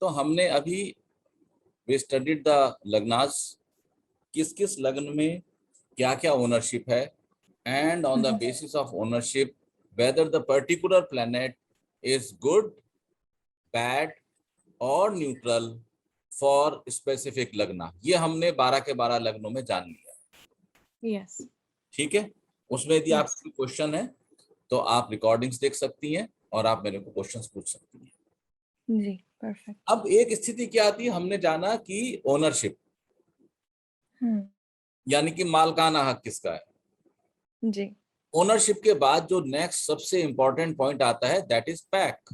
तो हमने अभी वी स्टडीड द लग्नास, किस किस लग्न में क्या क्या ओनरशिप है, and on the basis of ownership whether the particular planet is good, bad और न्यूट्रल फॉर स्पेसिफिक लग्ना। ये हमने 12 के 12 लग्नों में जान लिया। यस, ठीक है, उसमें यदि Yes. आपको क्वेश्चन है तो आप रिकॉर्डिंग्स देख सकती हैं और आप मेरे को क्वेश्चंस पूछ सकती हैं। जी, परफेक्ट। अब एक स्थिति क्या आती है, हमने जाना कि ओनरशिप यानी कि मालकाना हक किसका है। जी, ओनरशिप के बाद जो नेक्स्ट सबसे इंपॉर्टेंट पॉइंट आता है that is PAC.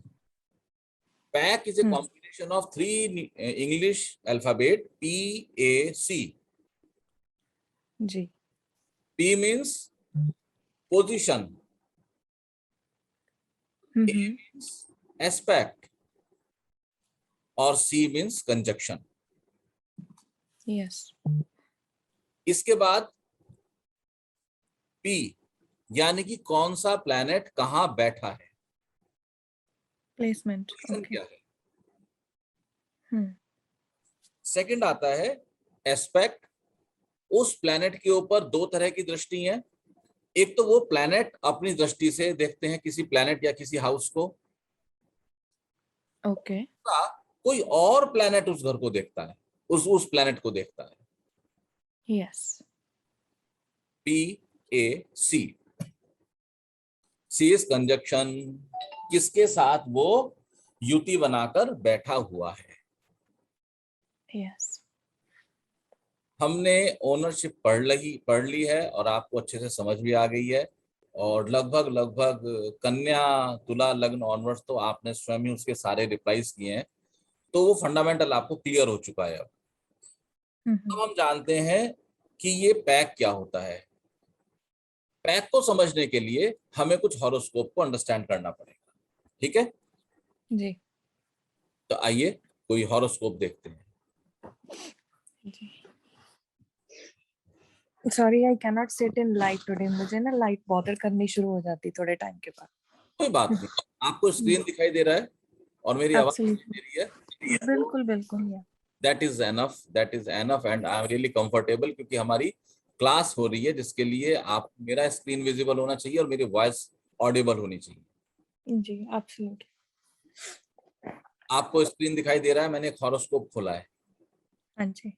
PAC is a combination of 3 English alphabet PAC। जी, P means position, A means aspect और C मीन्स कंजक्शन। यस, इसके बाद P यानी कि कौन सा प्लैनेट कहां बैठा है, प्लेसमेंट। Position okay. क्या है। सेकंड आता है एस्पेक्ट। उस प्लैनेट के ऊपर दो तरह की दृष्टि है। एक तो वो प्लैनेट अपनी दृष्टि से देखते हैं किसी प्लैनेट या किसी हाउस को, ओके। कोई और प्लैनेट उस घर को देखता है, उस प्लैनेट को देखता है। Yes, PAC। C is conjunction, किसके साथ वो युति बनाकर बैठा हुआ है। यस, हमने ओनरशिप पढ़ ली है और आपको अच्छे से समझ भी आ गई है, और लगभग कन्या तुला लग्न ऑनवर्ड्स तो आपने स्वयं ही उसके सारे रिप्लाईज किए हैं, तो वो फंडामेंटल आपको क्लियर हो चुका है। अब हम जानते हैं कि ये पैक क्या होता है। पैक को समझने के लिए हमें कुछ हॉरोस्कोप को अंडरस्टैंड करना पड़ेगा। ठीक है, जी, तो आइए कोई हॉरोस्कोप देखते हैं। जी। Sorry, I can not sit in light today. मुझे ना लाइट बॉदर करनी शुरू हो जाती थोड़े टाइम के बाद। कोई बात नहीं, आपको स्क्रीन दिखाई दे रहा है और मेरी आवाज एब्सोल्युटली, दे रही है, बिल्कुल बिल्कुल। या that is enough, that is enough and I am really comfortable, क्योंकि हमारी क्लास हो रही है जिसके लिए आप मेरा स्क्रीन विजिबल होना चाहिए और मेरी वॉइस ऑडिबल होनी चाहिए। जी, एब्सोल्युटली। आपको स्क्रीन दिखाई दे रहा है, मैंने एक हॉरोस्कोप खोला है। हाँ जी,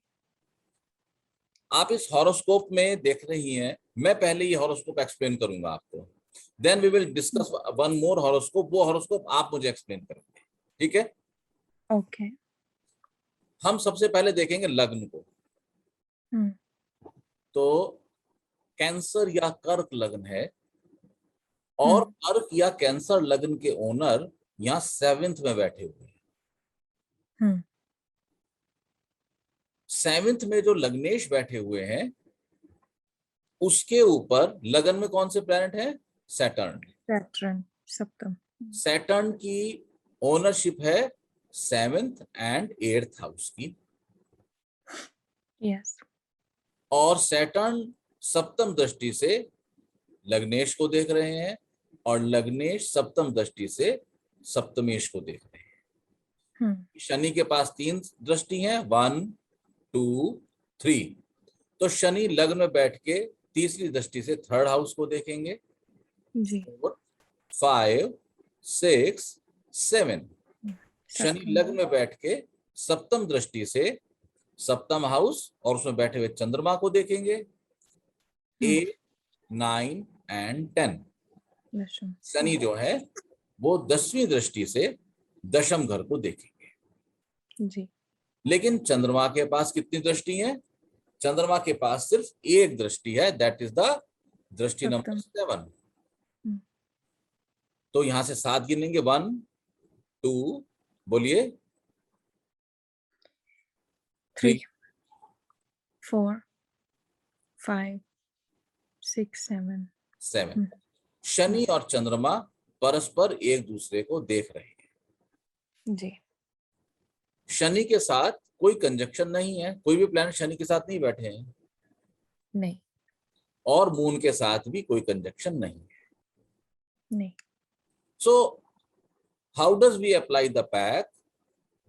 आप इस हॉरोस्कोप में देख रही हैं, मैं पहले ये हॉरोस्कोप एक्सप्लेन करूंगा आपको, then we will discuss one more horoscope. वो हॉरोस्कोप आप मुझे एक्सप्लेन करेंगे, ठीक है। ओके। हम सबसे पहले देखेंगे लग्न को। तो कैंसर या कर्क लग्न है, और कर्क या कैंसर लग्न के ओनर यहाँ 7th में बैठे हुए हैं। 7th में जो लग्नेश बैठे हुए हैं उसके ऊपर लगन में कौन से प्लैनेट है, सैटर्न। सैटर्न सप्तम। सैटर्न की ओनरशिप है 7th एंड 8th हाउस की, यस, और सैटर्न सप्तम दृष्टि से लग्नेश को देख रहे हैं, और लग्नेश सप्तम दृष्टि से सप्तमेश को देख रहे हैं। शनि के पास 3 दृष्टि हैं, 1 2 3। तो शनि लग्न में बैठ के तीसरी दृष्टि से 3rd हाउस को देखेंगे, जी, 4 5 6 7। शनि लग्न में बैठ के सप्तम दृष्टि से सप्तम हाउस और उसमें बैठे हुए चंद्रमा को देखेंगे, 8 9 एंड 10। शनि जो है वो 10वीं दृष्टि से दशम घर को देखेंगे। जी, लेकिन चंद्रमा के पास कितनी दृष्टि है, चंद्रमा के पास सिर्फ एक दृष्टि है, दैट इज द दृष्टि नंबर 7। तो यहां से 7 गिनेंगे, 1 2, बोलिए, 3 4 5 6 7। शनि और चंद्रमा परस्पर एक दूसरे को देख रहे हैं। जी, शनि के साथ कोई कंजक्शन नहीं है, कोई भी प्लैनेट शनि के साथ नहीं बैठे हैं, नहीं, और मून के साथ भी कोई कंजक्शन नहीं है। नहीं। So how does we apply the PAC,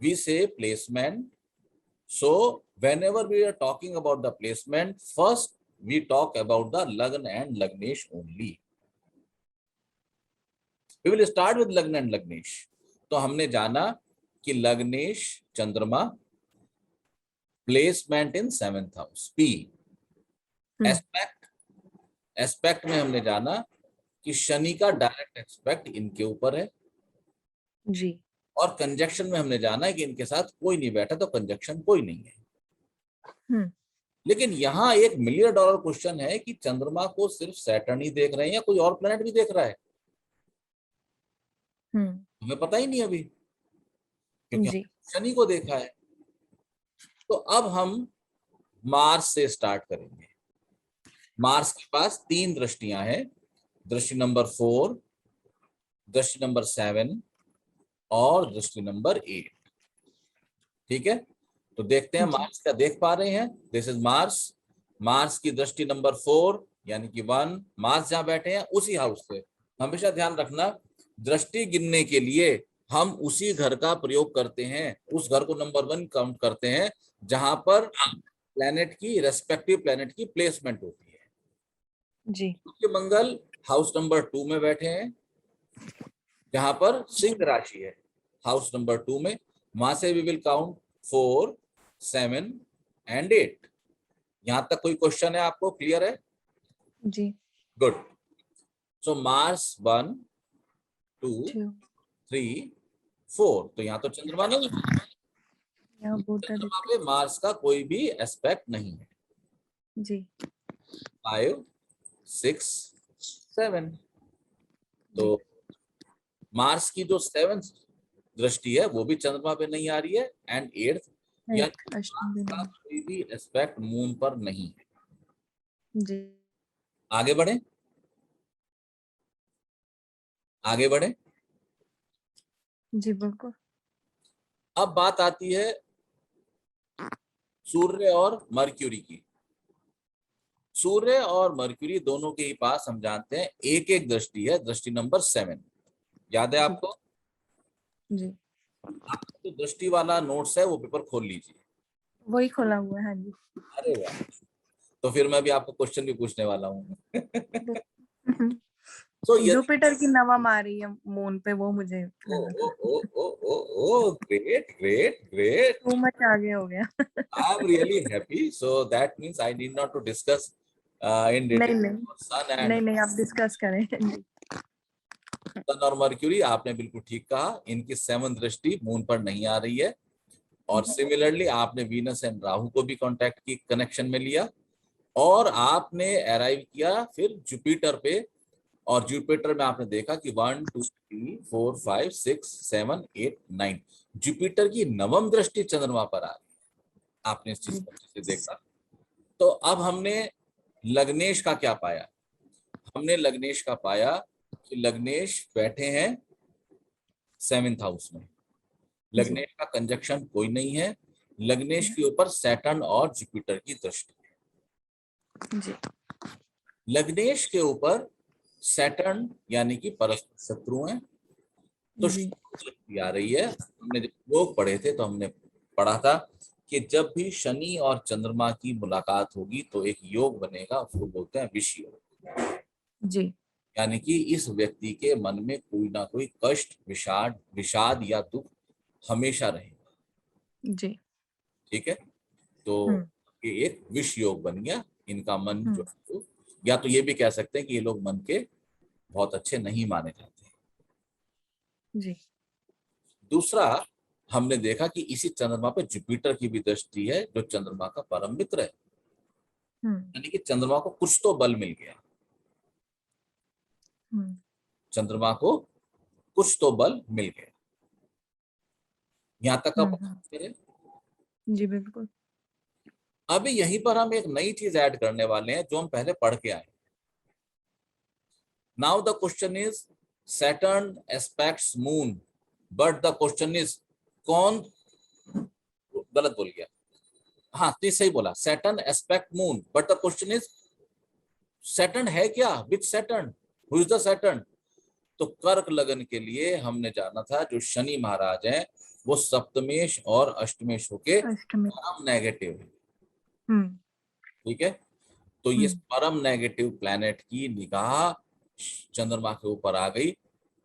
we say placement. So whenever we are talking about the placement, first we talk about the Lagna and Lagnesh only. We will start with Lagna and Lagnesh. तो हमने जाना कि लग्नेश चंद्रमा, placement इन 7th house, P. Aspect में हमने जाना कि शनि का डायरेक्ट एस्पेक्ट इनके ऊपर है जी। और कंजक्शन में हमने जाना है कि इनके साथ कोई नहीं बैठा, तो कंजक्शन कोई नहीं है। लेकिन यहाँ एक $1 मिलियन क्वेश्चन है कि चंद्रमा को सिर्फ सैटर्न ही देख रहे हैं या कोई और प्लेनेट भी देख रहा है? हमें पता ही नहीं अभी, क्योंकि शनि को देखा है। तो अब हम मार्स से स्टार्ट करेंगे। मार्स के पास 3 दृष्टियां हैं, दृष्टि नंबर 4, दृष्टि नंबर 7 और दृष्टि नंबर 8। ठीक है, तो देखते हैं मार्स क्या देख पा रहे हैं। This is Mars. मार्स की दृष्टि नंबर 4 यानी कि 1, मार्स जहां बैठे हैं उसी हाउस से। हमेशा ध्यान रखना, दृष्टि गिनने के लिए हम उसी घर का प्रयोग करते हैं, उस घर को नंबर 1 काउंट करते हैं जहां पर प्लेनेट की, रेस्पेक्टिव प्लेनेट की प्लेसमेंट होती है जी। तो मंगल हाउस नंबर 2 में बैठे हैं, जहां पर सिंह राशि है, हाउस नंबर 2 में। वहां से वी विल काउंट 4, 7 एंड 8। यहां तक कोई क्वेश्चन है आपको? क्लियर है जी? गुड। सो मार्स 1, 2, 3, 4। तो यहाँ तो चंद्रमा नहीं है, चंद्रमा पे मार्स का कोई भी एस्पेक्ट नहीं है जी। 5, 6, 7। तो मार्स की जो 7th दृष्टि है वो भी चंद्रमा पे नहीं आ रही है, एंड 8th या कोई भी एस्पेक्ट मून पर नहीं है जी। आगे बढ़े, आगे बढ़े जी, बिल्कुल। अब बात आती है सूर्य और मर्क्यूरी की। सूर्य और मर्क्यूरी दोनों के ही पास हम जानते हैं एक एक दृष्टि है, दृष्टि नंबर 7। याद है आपको जी? आपको तो दृष्टि वाला नोट्स है, वो पेपर खोल लीजिए। वही खोला हुआ है जी। अरे वाह, तो फिर मैं भी आपको क्वेश्चन भी पूछने वाला हूँ। तो जुपिटर की नवम आ रही है मून पे, वो मुझे great great great, too much आगे हो गया। I am really happy. So that means I need not to discuss in detail. नहीं, आप डिस्कस करें। सन और मर्क्यूरी, आपने बिल्कुल ठीक कहा, इनकी 7th दृष्टि मून पर नहीं आ रही है। और सिमिलरली आपने वीनस एंड राहु को भी कांटेक्ट की, कनेक्शन में लिया, और आपने अराइव किया फिर जुपिटर पे। और जुपिटर में आपने देखा कि 1, 2, 3, 4, 5, 6, 7, 8, 9 जुपिटर की 9वीं दृष्टि चंद्रमा पर आ रही है। आपने इस चीज को अच्छे से देखा। तो अब हमने लग्नेश का क्या पाया? हमने लग्नेश का पाया कि लग्नेश बैठे हैं 7th हाउस में। लग्नेश का कंजक्शन कोई नहीं है, लग्नेश के ऊपर सैटर्न और जुपिटर की दृष्टि है जी। लग्नेश के ऊपर सैटर्न यानी कि परस्पर शत्रु हैं, तो दृष्टि आ रही है। हमने जब योग पढ़े थे तो हमने पढ़ा था कि जब भी शनि और चंद्रमा की मुलाकात होगी तो एक योग बनेगा, उसको बोलते हैं विष योग जी। यानी कि इस व्यक्ति के मन में कोई ना कोई कष्ट, विषाद या दुख हमेशा रहेगा जी। ठीक है, तो ये एक विष योग बन गया। इनका मन जो है, या तो ये भी कह सकते हैं कि ये लोग मन के बहुत अच्छे नहीं माने जाते हैं जी। दूसरा, हमने देखा कि इसी चंद्रमा पे जुपिटर की भी दृष्टि है, जो चंद्रमा का परम मित्र है। यानी कि चंद्रमा को कुछ तो बल मिल गया, चंद्रमा को कुछ तो बल मिल गया। यहां तक का जी बिल्कुल। अभी यहीं पर हम एक नई चीज ऐड करने वाले हैं जो हम पहले पढ़ के आए। Now the question is Saturn aspects moon, but the question is कौन, गलत बोल गया, हाँ तो सही बोला, Saturn aspect moon, but the question is Saturn है क्या, which Saturn, who is the Saturn? तो कर्क लगन के लिए हमने जाना था जो शनि महाराज हैं वो सप्तमेश और अष्टमेश होके अष्टमी। परम नेगेटिव है। हम्म। ठीक है, तो ये हम्म। परम नेगेटिव प्लैनेट की निगाह चंद्रमा के ऊपर आ गई।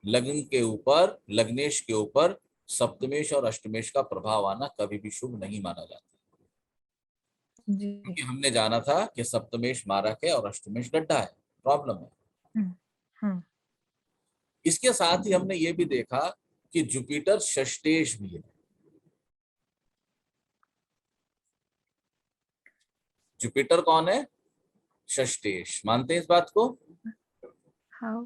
लग्न के ऊपर, लग्नेश के ऊपर सप्तमेश और अष्टमेश का प्रभाव आना कभी भी शुभ नहीं माना जाता, जी। क्योंकि हमने जाना था कि सप्तमेश मारक है और अष्टमेश गड्ढा है, प्रॉब्लम है। हम्म। हम्म। इसके साथ ही हमने ये भी देखा कि जुपिटर षष्टेश भी है। जुपिटर कौन है? षष्टेश। मानते हैं इस बात को? हाउ?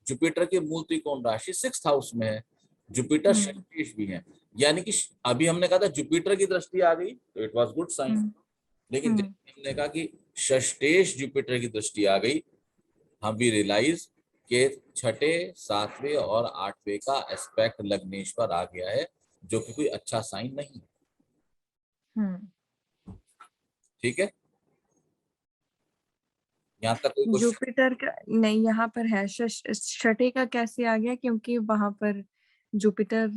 जुपिटर की मूल त्रिकोण राशि 6th हाउस में है, जुपिटर हम्म। षष्टेश भी है। यानी कि अभी हमने कहा था जुपिटर की दृष्टि आ गई तो इट वाज गुड साइन, हम्म। लेकिन हम्म। जैसे हमने कहा कि षष्टेश जुपिटर की दृष्टि आ गई, हम भी रियलाइज के छठे, सातवें और आठवें का एस्पेक्ट लग्नेश पर आ गया है, जो कि कोई अच्छा साइन नहीं है। हम्म। ठीक है, यहाँ तक कोई कुछ? जुपिटर का नहीं, यहाँ पर है छठे का कैसे आ गया? क्योंकि वहां पर जुपिटर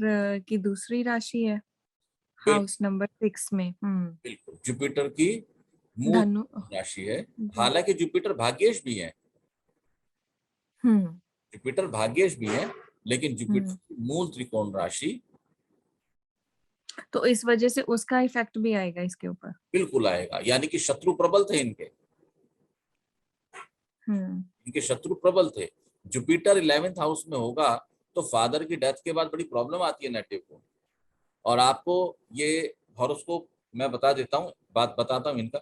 की दूसरी राशि है, बिल्कुल हाउस नंबर 6 में। हम्म। बिल्कुल, जुपिटर की मूल धनु। राशि है। जी। हालांकि जुपिटर भाग्येश भी है, हम्म। जुपिटर भाग्येश भी है, लेकिन जुपिटर हम्म। की मूल त्रिकोण राशि तो इस वजह से उसका इफेक्ट भी आएगा इसके ऊपर। बिल्कुल आएगा। यानी कि शत्रु प्रबल थे इनके, हम्म। इनके शत्रु प्रबल थे। जुपिटर 11th हाउस में होगा तो फादर की डेथ के बाद बड़ी प्रॉब्लम आती है नेटिव को। और आपको ये हॉरोस्कोप मैं बता देता हूँ, बात बताता हूँ इनका।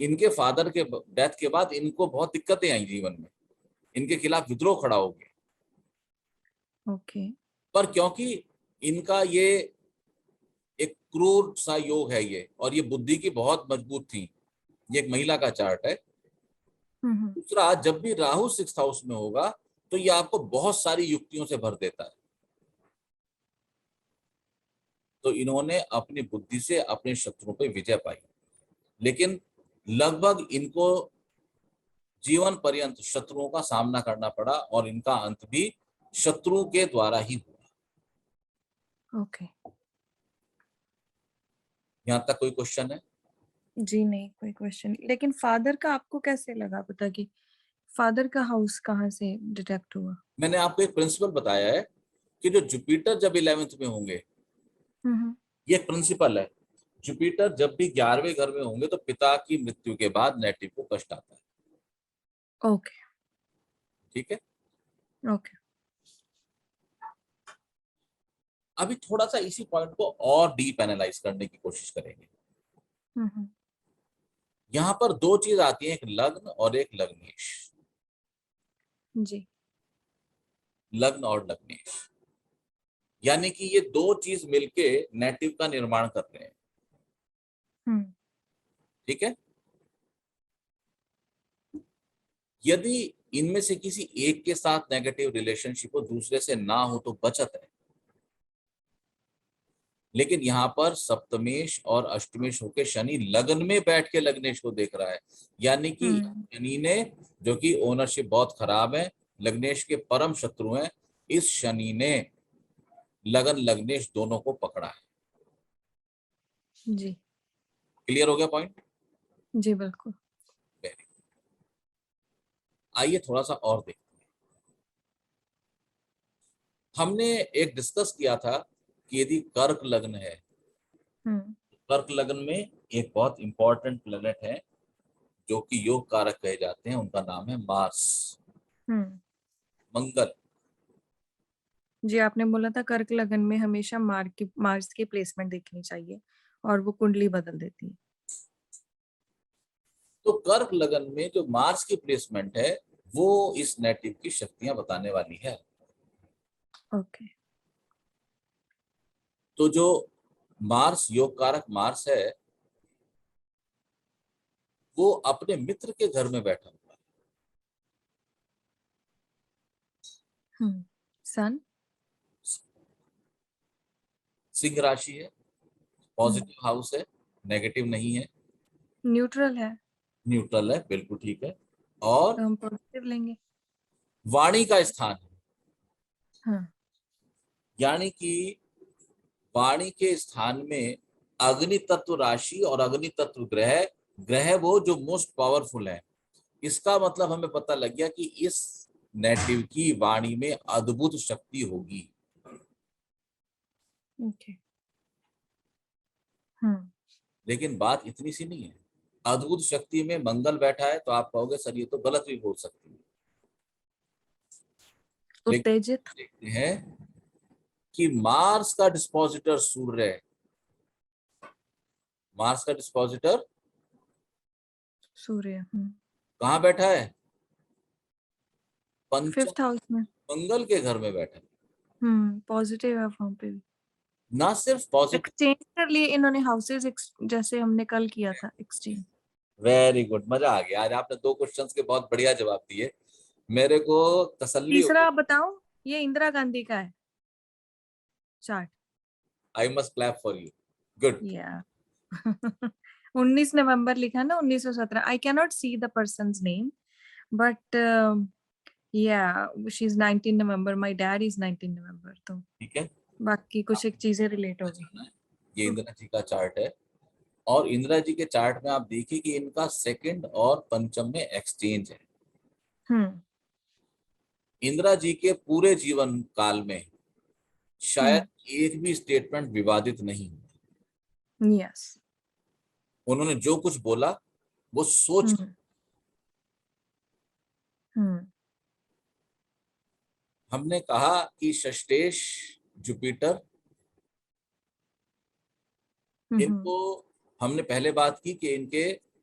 इनके फादर के डेथ के बाद इनको बहुत दिक्कतें आई जीवन में, इनके खिलाफ विद्रोह खड़ा हो गया। ओके। पर क्योंकि इनका ये एक क्रूर सा योग है ये, और ये बुद्धि की बहुत मजबूत थी, ये एक महिला का चार्ट है। हम्म। दूसरा, जब भी राहु 6th हाउस में होगा तो ये आपको बहुत सारी युक्तियों से भर देता है। तो इन्होंने अपनी बुद्धि से अपने शत्रुओं पे विजय पाई, लेकिन लगभग इनको जीवन पर्यंत शत्रुओं का सामना करना पड़ा और इनका अंत भी शत्रुओं के द्वारा ही हुआ। ओके। यहाँ तक कोई क्वेश्चन है? जी नहीं, कोई क्वेश्चन। लेकिन फादर का आपको कैसे लगा पता कि फादर का हाउस कहाँ से डिटेक्ट हुआ? मैंने आपको एक प्रिंसिपल बताया है कि जो जुपिटर जब 11th में होंगे, हम्म। ये एक प्रिंसिपल है। जुपिटर जब भी 11वें घर में होंगे तो पिता की मृत्यु के बाद नेटिव को कष्ट आता है। ओके। ठीक है, ओके। अभी थोड़ा सा इसी पॉइंट को और डीप एनालाइज करने की कोशिश करेंगे। हम्म। यहाँ पर दो चीज आती है, एक लग्न और एक लग्नेश। जी। लग्न और लग्नेश, यानी कि ये दो चीज मिलके नेटिव का निर्माण कर रहे हैं। हम्म। ठीक है, यदि इनमें से किसी एक के साथ नेगेटिव रिलेशनशिप हो, दूसरे से ना हो तो बचत है। लेकिन यहाँ पर सप्तमेश और अष्टमेश होके शनि लग्न में बैठ के लग्नेश को देख रहा है, यानी कि हम्म। शनि ने, जो कि ओनरशिप बहुत खराब है, लग्नेश के परम शत्रु हैं, इस शनि ने लगन लग्नेश दोनों को पकड़ा है। जी। क्लियर हो गया पॉइंट? जी बिल्कुल। वेरी। आइए थोड़ा सा और देखते हैं। हमने एक डिस्कस किया था कि यदि कर्क लग्न है, हम्म। कर्क लग्न में एक बहुत इंपॉर्टेंट प्लेनेट है जो कि योग कारक कहे जाते हैं, उनका नाम है मार्स, हम्म। मंगल। जी, आपने बोला था कर्क लगन में हमेशा मार्स की प्लेसमेंट देखनी चाहिए और वो कुंडली बदल देती है। तो कर्क लगन में जो मार्स की प्लेसमेंट है वो इस नेटिव की शक्तियां बताने वाली है। ओके। तो जो मार्स, योग कारक मार्स है, वो अपने मित्र के घर में बैठा हुआ है। सन। सिंह राशि है, पॉजिटिव हाउस है, नेगेटिव नहीं है, न्यूट्रल है। न्यूट्रल है, बिल्कुल ठीक है। और तो हम पॉजिटिव लेंगे। वाणी का स्थान है, हाँ, यानी कि वाणी के स्थान में अग्नि तत्व राशि और अग्नि तत्व ग्रह, ग्रह वो जो मोस्ट पावरफुल है। इसका मतलब हमें पता लग गया कि इस नेटिव की वाणी में अद्भुत शक्ति होगी। ओके। हाँ, लेकिन बात इतनी सी नहीं है। अद्भुत शक्ति में मंगल बैठा है तो आप कहोगे सर ये तो गलत भी बोल सकती है। लेकिन उत्तेजित। देखते हैं कि मार्स का डिस्पोजिटर सूर्य है। मार्स का डिस्पोजिटर सूर्य। कहाँ बैठा है? पंचम, 5th हाउस में। मंगल के घर में बैठा है। पॉजिटिव है वहां पे भी। ना सिर्फ पॉजिटिव, एक्सचेंज कर लिए इन्होंने हाउसेज, जैसे हमने कल किया था एक्सचेंज। वेरी गुड, मजा आ गया। आज आपने 2 क्वेश्चंस के बहुत बढ़िया जवाब दिए। मेरे को तसल्ली हो गई। तीसरा बताऊं, ये इंदिरा गांधी का है chart. I must clap for you, good. या 19 नवंबर लिखा ना, 1917। I can not see the person's name, but yeah she is 19 November, my dad is 19 November, तो ठीक है, बाकी कुछ एक आपको चीजें रिलेट हो गई। जाना है। ये इंदिरा जी का चार्ट है, और इंदिरा जी के चार्ट में आप देखिए कि इनका सेकंड और पंचम में एक्सचेंज है। हम्म। इंदिरा जी के पूरे जीवन काल में शायद हम्म। एक भी स्टेटमेंट विवादित नहीं हुआ। यस। उन्होंने जो कुछ बोला वो सोच। हम्म। हम्म। हमने कहा कि षष्ठेश, जुपिटर, हम्म। इनको, हमने पहले बात की कि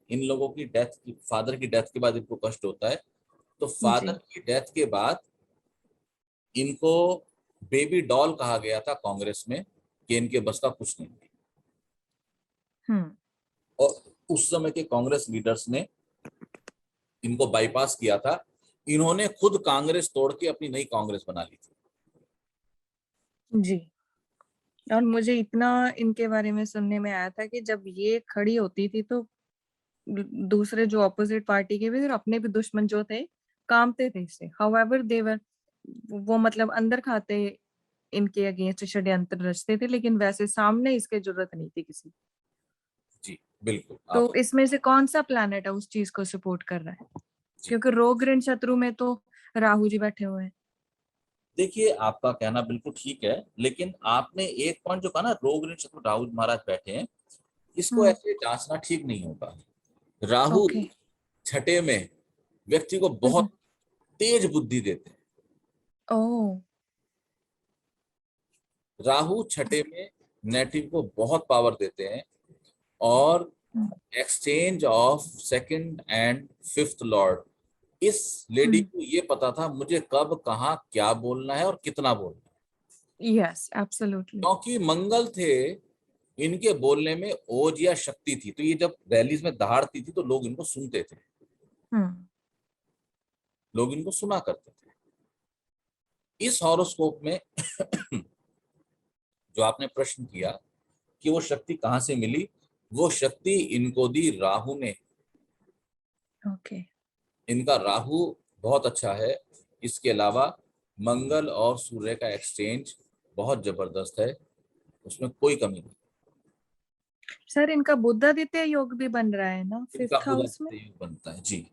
इन लोगों की डेथ, फादर की डेथ के बाद इनको कष्ट होता है। तो फादर जी। की डेथ के बाद इनको बेबी डॉल कहा गया था कांग्रेस में, कि इनके बस का कुछ नहीं। हम्म। और उस समय के कांग्रेस लीडर्स ने इनको बाईपास किया था। इन्होंने खुद कांग्रेस तोड़ के अपनी नई कांग्रेस बना ली थी। जी। और मुझे इतना इनके बारे में सुनने में आया था कि जब ये खड़ी होती थी तो दूसरे जो अपोजिट पार्टी के भी और अपने भी दुश्मन जो थे, कांपते थे इससे। हाउएवर देवर, वो मतलब अंदर खाते इनके अगेंस्ट षड्यंत्र रचते थे, लेकिन वैसे सामने इसके जरूरत नहीं थी किसी। जी बिल्कुल, तो आप इसमें से कौन सा प्लैनेट है उस चीज को सपोर्ट कर रहा है? जी क्योंकि रोग ऋण शत्रु में तो राहु जी बैठे हुए हैं। देखिए, आपका कहना बिल्कुल ठीक है, लेकिन आपने एक पॉइंट जो कहा ना, रोग ऋण शत्रु राहु महाराज बैठे हैं, इसको हम्म। ऐसे जांचना ठीक नहीं होगा। राहु ओके। छठे में व्यक्ति को बहुत तेज बुद्धि देते हैं। ओ। राहु छठे में नेटिव को बहुत पावर देते हैं। और exchange of second and fifth Lord, इस लेडी को ये पता था मुझे कब कहाँ क्या बोलना है और कितना बोलना है। Yes, absolutely. क्योंकि मंगल थे, इनके बोलने में ओज या शक्ति थी, तो ये जब रैलीज में दहाड़ती थी तो लोग इनको सुनते थे, हम्म। लोग इनको सुना करते थे। इस हॉरोस्कोप में जो आपने प्रश्न किया कि वो शक्ति कहाँ से मिली, वो शक्ति इनको दी राहु ने। ओके। इनका राहु बहुत अच्छा है। इसके अलावा मंगल और सूर्य का एक्सचेंज बहुत जबरदस्त है, उसमें कोई कमी नहीं। सर, इनका बुधादित्य योग भी बन रहा है ना इनका 5th बुध हाउस में? योग बनता है जी।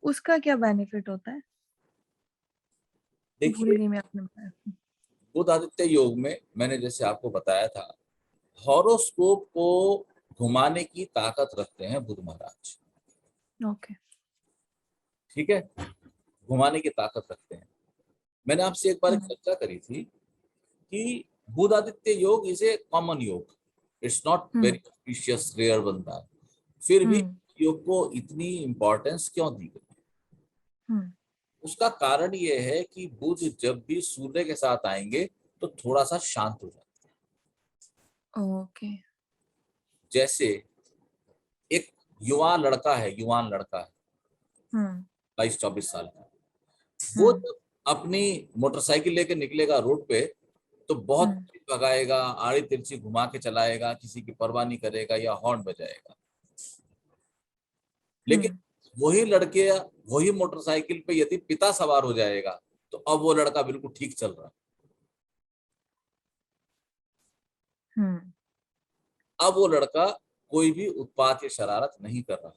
उसका क्या बेनिफिट होता है? भूल देखिए, गई मैं, आपने बताया। बुध आदित्य योग में मैंने जैसे आपको बताया था, हॉरोस्कोप को घुमाने की ताकत रखते हैं बुध महाराज। ओके। ठीक है, घुमाने की ताकत रखते हैं। मैंने आपसे एक बार एक हम्म। चर्चा करी थी कि Budh Aditya yoga is a common yoga, it's not hmm. Very auspicious, rare बनता है। फिर भी हम्म। योग को इतनी इंपॉर्टेंस क्यों दी गई? हम्म। उसका कारण यह है कि बुध जब भी सूर्य के साथ आएंगे तो थोड़ा सा शांत हो जाता है। ओके। जैसे एक युवा लड़का है, युवान लड़का है, हम्म। 22-24 साल का, वो हम्म। जब अपनी मोटरसाइकिल लेके निकलेगा रोड पे तो बहुत हम्म। तेज भगाएगा, आड़ी तिरछी घुमा के चलाएगा, किसी की परवाह नहीं करेगा या हॉर्न बजाएगा। लेकिन हम्म। वही लड़के, वही मोटरसाइकिल पे यदि पिता सवार हो जाएगा तो अब वो लड़का बिल्कुल ठीक चल रहा है। अब वो लड़का कोई भी उत्पात या शरारत नहीं कर रहा,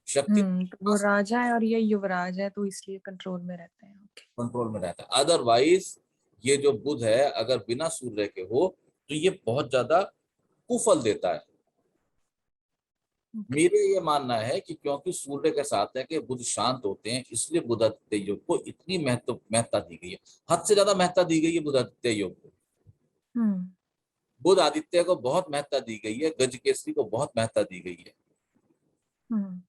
शक्ति तो वो राजा है और ये युवराज है, तो इसलिए कंट्रोल में रहते हैं। ओके। कंट्रोल में रहता है। अदरवाइज ये जो बुध है अगर बिना सूर्य के हो तो ये बहुत ज्यादा कुफल देता है। ओके। मेरे ये मानना है कि क्योंकि सूर्य के साथ है कि बुध शांत होते हैं, इसलिए बुधादित्य योग को इतनी महत्ता दी गई है, हद से ज्यादा महत्ता दी गई है बुधादित्य योग को। हम्म। बुध आदित्य को बहुत महत्ता दी गई है, गजकेसरी को बहुत महत्ता दी गई है। हम्म।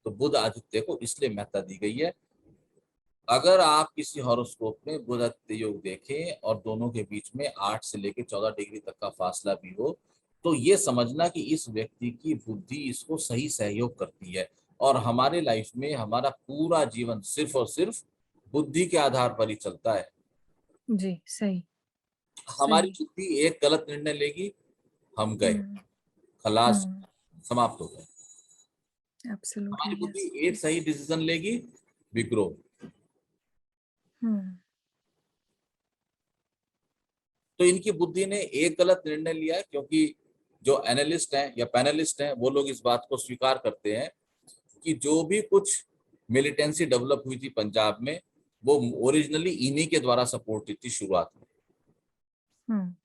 तो बुध आदित्य को इसलिए महत्ता दी गई है। अगर आप किसी हॉरोस्कोप में बुध आदित्य योग देखें और दोनों के बीच में 8 से लेकर 14 डिग्री तक का फासला भी हो, तो ये समझना कि इस व्यक्ति की बुद्धि इसको सही सहयोग करती है। और हमारे लाइफ में हमारा पूरा जीवन सिर्फ और सिर्फ बुद्धि के आधार पर ही चलता है। जी, सही। हमारी सही। बुद्धि एक गलत निर्णय लेगी, हम गए, हम्म। खलास, हम्म। समाप्त हो गए। एब्सोल्युटली, हमारी बुद्धि यस। एक सही डिसीजन लेगी, विग्रो। हम्म। तो इनकी बुद्धि ने एक गलत निर्णय लिया, क्योंकि जो एनालिस्ट हैं या पैनलिस्ट हैं वो लोग इस बात को स्वीकार करते हैं कि जो भी कुछ मिलिटेंसी डेवलप हुई थी पंजाब में, वो ओरिजिनली इन्हीं के द्वारा सपोर्टेड थी शुरुआत में। हम्म।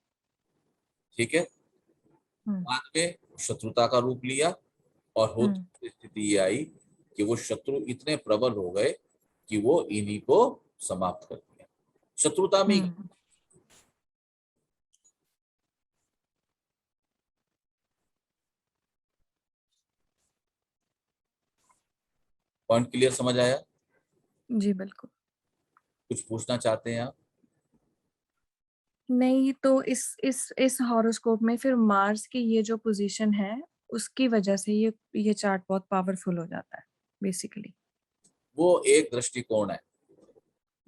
ठीक है। हम्म। बाद में शत्रुता का रूप लिया और हम्म। होती स्थिति ये आई कि वो शत्रु इतने प्रबल हो गए कि वो इन्हीं को समाप्त कर दिया, शत्रुता में ही। हम्म। पॉइंट क्लियर समझ आया? जी, बिल्कुल। कुछ पूछना चाहते हैं आप? नहीं, तो इस हॉरोस्कोप में फिर मार्स की ये जो पोजीशन है, उसकी वजह से ये चार्ट बहुत पावरफुल हो जाता है बेसिकली। वो एक दृष्टिकोण है।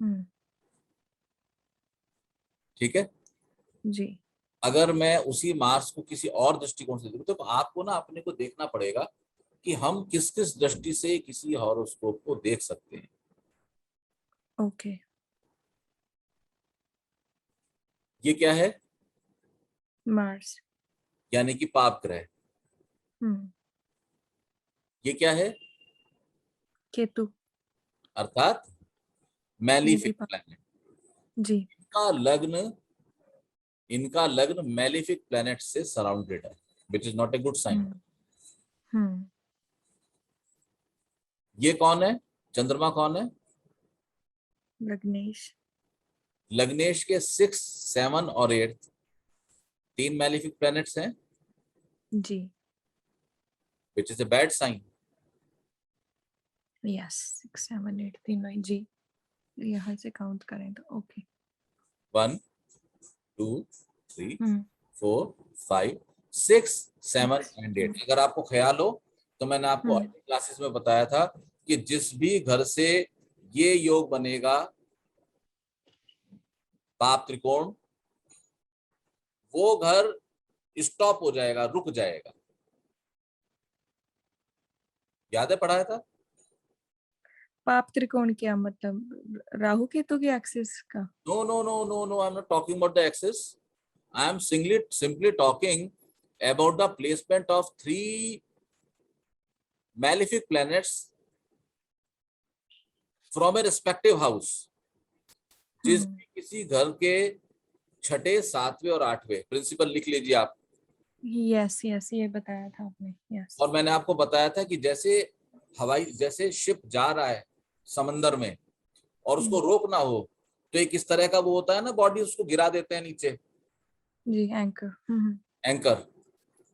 हम्म। ठीक है। जी। अगर मैं उसी मार्स को किसी और दृष्टिकोण से देखूं तो आपको ना अपने को देखना पड़ेगा कि हम किस किस दृष्टि से किसी हॉरोस्कोप को देख सकते हैं। ओके। ये क्या है? मार्स। यानी कि पाप ग्रह। हम्म। ये क्या है? केतु। अर्थात ये भी मैलिफिक प्लैनेट। जी। इनका लग्न इनका लग्न मैलिफिक प्लैनेट से सराउंडेड है, which is not a good sign. Hmm. Hmm. ये कौन है? चंद्रमा कौन है? लग्नेश। लग्नेश के 6, 7 और 8 तीन मैलिफिक प्लैनेट्स हैं, जी। Which is a bad sign. Yes, 6 7 8 तीनों ही जी। यहाँ से काउंट करें तो ओके। 1 2 3 हम्म। 4 5 6 7 6। एंड 8। अगर आपको ख्याल हो तो मैंने आपको हम्म। अगली क्लासेस में बताया था कि जिस भी घर से ये योग बनेगा, पाप त्रिकोण, वो घर स्टॉप हो जाएगा, रुक जाएगा। याद है, पढ़ाया था? पाप त्रिकोण क्या मतलब, राहु केतु की एक्सिस का? No no no no no, I am not talking about the axis. I am simply talking about the placement of 3 malefic planets from a respective house। जिस हम्म। किसी घर के छठे, सातवें और आठवें, प्रिंसिपल लिख लीजिए आप। यस यस, ये बताया था आपने। यस। और मैंने आपको बताया था कि जैसे शिप जा रहा है समंदर में और उसको रोकना हो, तो एक इस तरह का वो होता है ना, बॉडी, उसको गिरा देते हैं नीचे, जी, एंकर। हम्म। एंकर।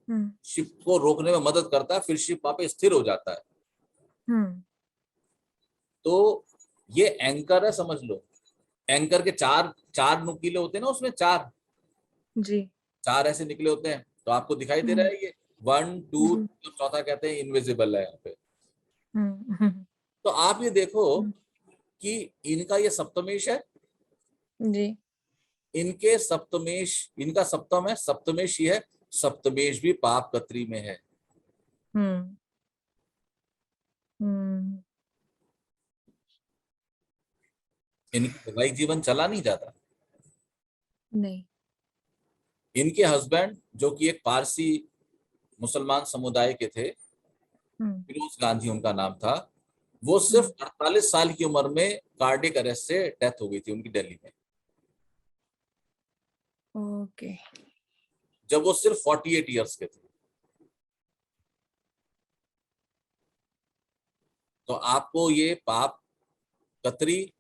हम्म। शिप को रोकने में मदद करता है, फिर शिप वहां पे स्थिर हो जाता है। हम्म। तो ये एंकर है, समझ लो। एंकर के चार चार नुकीले होते हैं ना, उसमें चार जी। चार ऐसे निकले होते हैं। तो आपको दिखाई दे रहा हम्म। है ये 1 2, जी। चौथा कहते हैं इनविजिबल है यहाँ पे। हम्म। हम्म। तो आप ये देखो हम्म। कि इनका ये सप्तमेश है, जी। इनका सप्तम है, सप्तमेश ही है। सप्तमेश भी पाप कत्री में है। हम्म। हम्म। इनका वैवाहिक जीवन चला नहीं जाता। नहीं। इनके हस्बैंड जो कि एक पारसी मुसलमान समुदाय के थे, फिरोज गांधी उनका नाम था, वो सिर्फ 48 साल की उम्र में कार्डियक अरेस्ट से डेथ हो गई थी उनकी दिल्ली में, ओके। जब वो सिर्फ 48 ईयर्स के थे। तो आपको ये पाप कतरी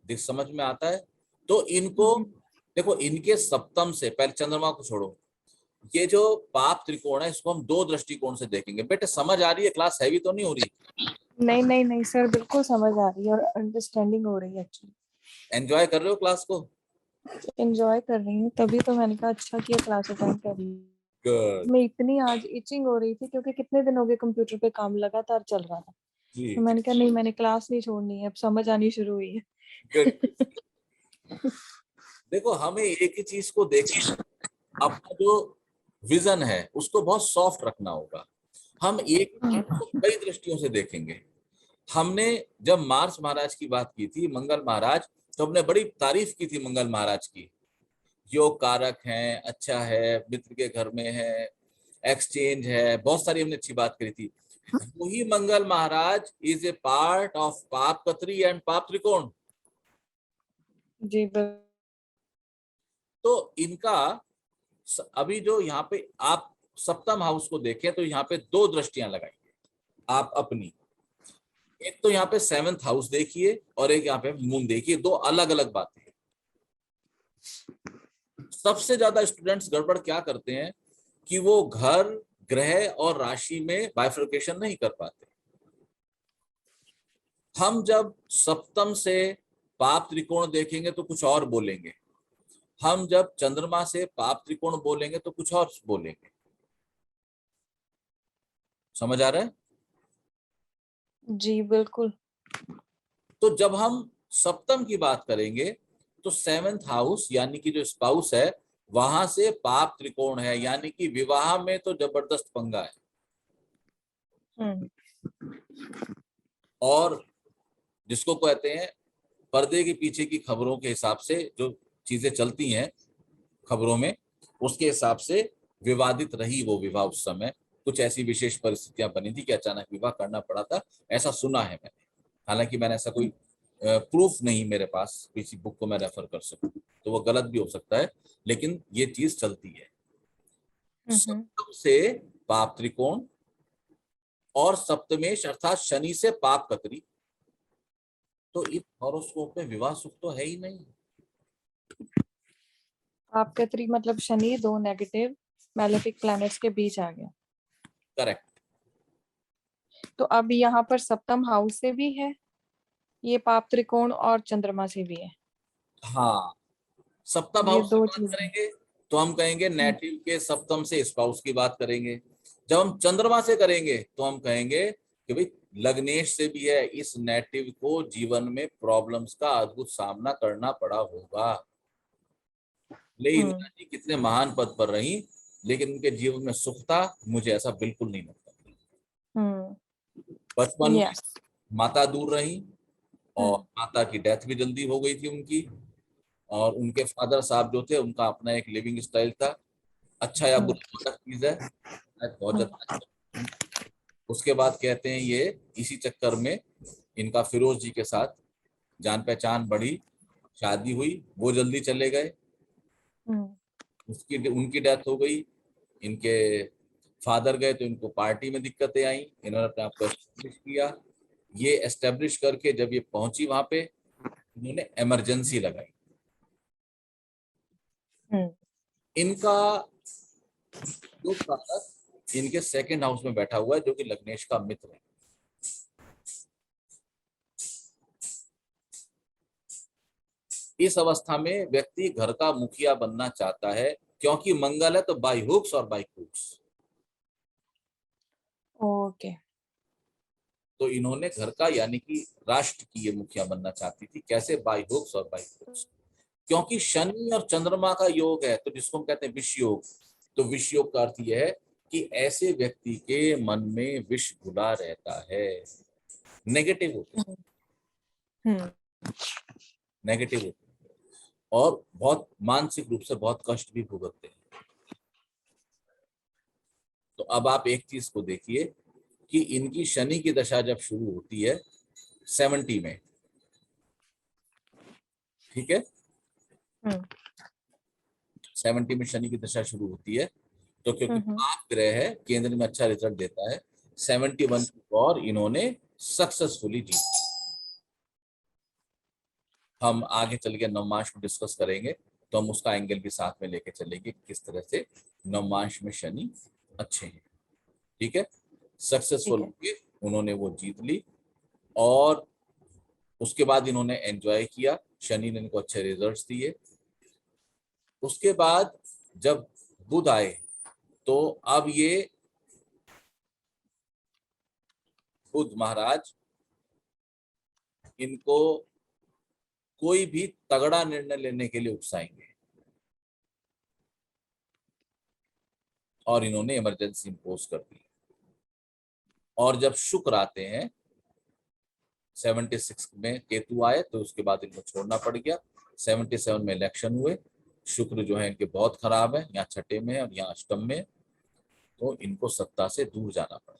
समझ में आता है? तो इनको देखो, इनके सप्तम से पहले, चंद्रमा को छोड़ो, ये जो पाप त्रिकोण है इसको हम दो दृष्टिकोण से देखेंगे। बेटे समझ आ रही है? क्लास हैवी तो नहीं हो रही? नहीं नहीं नहीं सर, बिल्कुल समझ आ रही है और अंडरस्टैंडिंग हो रही है एक्चुअली। एंजॉय कर रहे हो क्लास को? एंजॉय कर रही हूँ, तभी तो मैंने कहा अच्छा किया क्लास अटेंड कर ली। गुड। मैं इतनी आज इचिंग हो रही थी क्योंकि कितने दिन हो गए कंप्यूटर पे काम लगातार चल रहा था, जी, तो मैंने कहा नहीं, मैंने क्लास नहीं छोड़नी है, अब समझ आनी शुरू हुई है। गुड। देखो, हमें एक ही चीज को देखना, अपना जो विजन है उसको बहुत सॉफ्ट रखना होगा। हम एक चीज को कई दृष्टियों से देखेंगे। हमने जब मार्स महाराज की बात की थी, मंगल महाराज, तो हमने बड़ी तारीफ की थी मंगल महाराज की। योग कारक हैं, अच्छा है, मित्र के घर में है, एक्सचेंज है, बहुत सारी हमने अच्छी बात करी थी। वही मंगल महाराज इज ए पार्ट ऑफ पाप कतरी एंड पाप त्रिकोण। जी तो इनका अभी जो यहाँ पे आप सप्तम हाउस को देखें तो यहाँ पे दो दृष्टियां लगाएंगे आप अपनी। एक तो यहाँ पे सेवंथ हाउस देखिए और एक यहाँ पे मून देखिए, दो अलग अलग बातें हैं। सबसे ज्यादा स्टूडेंट्स गड़बड़ क्या करते हैं कि वो घर, ग्रह और राशि में बाइफर्केशन नहीं कर पाते। हम जब सप्तम से पाप त्रिकोण देखेंगे तो कुछ और बोलेंगे, हम जब चंद्रमा से पाप त्रिकोण बोलेंगे तो कुछ और बोलेंगे। समझ आ रहा है? जी बिल्कुल। तो जब हम सप्तम की बात करेंगे तो सेवेंथ हाउस यानी कि जो स्पाउस है वहां से पाप त्रिकोण है, यानी कि विवाह में तो जबरदस्त पंगा है। और जिसको कहते हैं पर्दे के पीछे की खबरों के हिसाब से जो चीजें चलती हैं खबरों में, उसके हिसाब से विवादित रही वो विवाह उस समय। कुछ ऐसी विशेष परिस्थितियां बनी थी कि अचानक विवाह करना पड़ा था, ऐसा सुना है मैंने। हालांकि मैंने ऐसा कोई प्रूफ नहीं मेरे पास, किसी बुक को मैं रेफर कर सकूं, तो वो गलत भी हो सकता है, लेकिन ये चीज चलती है। सप्तम से पाप त्रिकोण और सप्तमेश अर्थात शनि से पाप कतरी, तो इस हॉरोस्कोप में विवाह सुख तो है ही नहीं। आपका थ्री मतलब शनि दो नेगेटिव मैलेफिक प्लैनेट्स के बीच आ गया। करेक्ट। तो अब यहाँ पर सप्तम हाउस से भी है ये पाप त्रिकोण और चंद्रमा से भी है। हाँ, सप्तम ये हाउस से दो बात चीजें। करेंगे तो हम कहेंगे नेटिव के सप्तम से स्पाउस की बात करेंगे। जब हम चंद्रमा से करेंगे तो हम कहेंगे कि भाई लग्नेश से भी है, इस नेटिव को जीवन में प्रॉब्लम्स का अद्भुत सामना करना पड़ा होगा। ले इंदिरा जी कितने महान पद पर रही, लेकिन उनके जीवन में सुख था? मुझे ऐसा बिल्कुल नहीं लगता। बचपन में यस। माता दूर रही और माता की डेथ भी जल्दी हो गई थी उनकी, और उनके फादर साहब जो थे उनका अपना एक लिविंग स्टाइल था। अच्छा या बुरा अलग चीज है, बहुत ज्यादा अच्छा। उसके बाद कहते हैं ये इसी चक्कर में इनका फिरोज जी के साथ जान पहचान बढ़ी, शादी हुई, वो जल्दी चले गए, उसकी उनकी डेथ हो गई। इनके फादर गए तो इनको पार्टी में दिक्कतें आई, इन्होंने अपने आप को एस्टेब्लिश किया। ये एस्टेब्लिश करके जब ये पहुंची वहां पे, इन्होंने इमरजेंसी लगाई। इनका जो कारक इनके सेकंड हाउस में बैठा हुआ है जो कि लग्नेश का मित्र है। इस अवस्था में व्यक्ति घर का मुखिया बनना चाहता है, क्योंकि मंगल है तो बाई हुक्स और बाई क्रूक्स। ओके। तो इन्होंने घर का यानी कि राष्ट्र की ये मुखिया बनना चाहती थी। कैसे? बाई हुक्स और बाई क्रूक्स। क्योंकि शनि और चंद्रमा का योग है, तो जिसको हम कहते हैं विष योग। तो विष योग का अर्थ यह है कि ऐसे व्यक्ति के मन में विष घुला रहता है, नेगेटिव होते हैं, नेगेटिव होते हैं, और बहुत मानसिक रूप से बहुत कष्ट भी भुगतते हैं। अब आप एक चीज को देखिए कि इनकी शनि की दशा जब शुरू होती है 70 में, ठीक है, 70 में शनि की दशा शुरू होती है, तो क्योंकि पाप ग्रह है, केंद्र में अच्छा रिजल्ट देता है, 71 और इन्होंने सक्सेसफुली जीत। हम आगे चल के नवमांश को डिस्कस करेंगे, तो हम उसका एंगल भी साथ में लेके चलेंगे, किस तरह से नवमांश में शनि अच्छे हैं, ठीक है। सक्सेसफुल होके उन्होंने वो जीत ली, और उसके बाद इन्होंने एंजॉय किया, शनि ने इनको अच्छे रिजल्ट्स दिए। उसके बाद जब बुध आए, तो अब ये बुध महाराज इनको कोई भी तगड़ा निर्णय लेने के लिए उकसाएंगे, और इन्होंने इमरजेंसी इंपोज कर दी। और जब शुक्र आते हैं 76 में, केतु आए, तो उसके बाद इनको छोड़ना पड़ गया। 77 में इलेक्शन हुए, शुक्र जो है इनके बहुत खराब है, यहाँ छठे में और यहाँ अष्टम में, तो इनको सत्ता से दूर जाना पड़ा।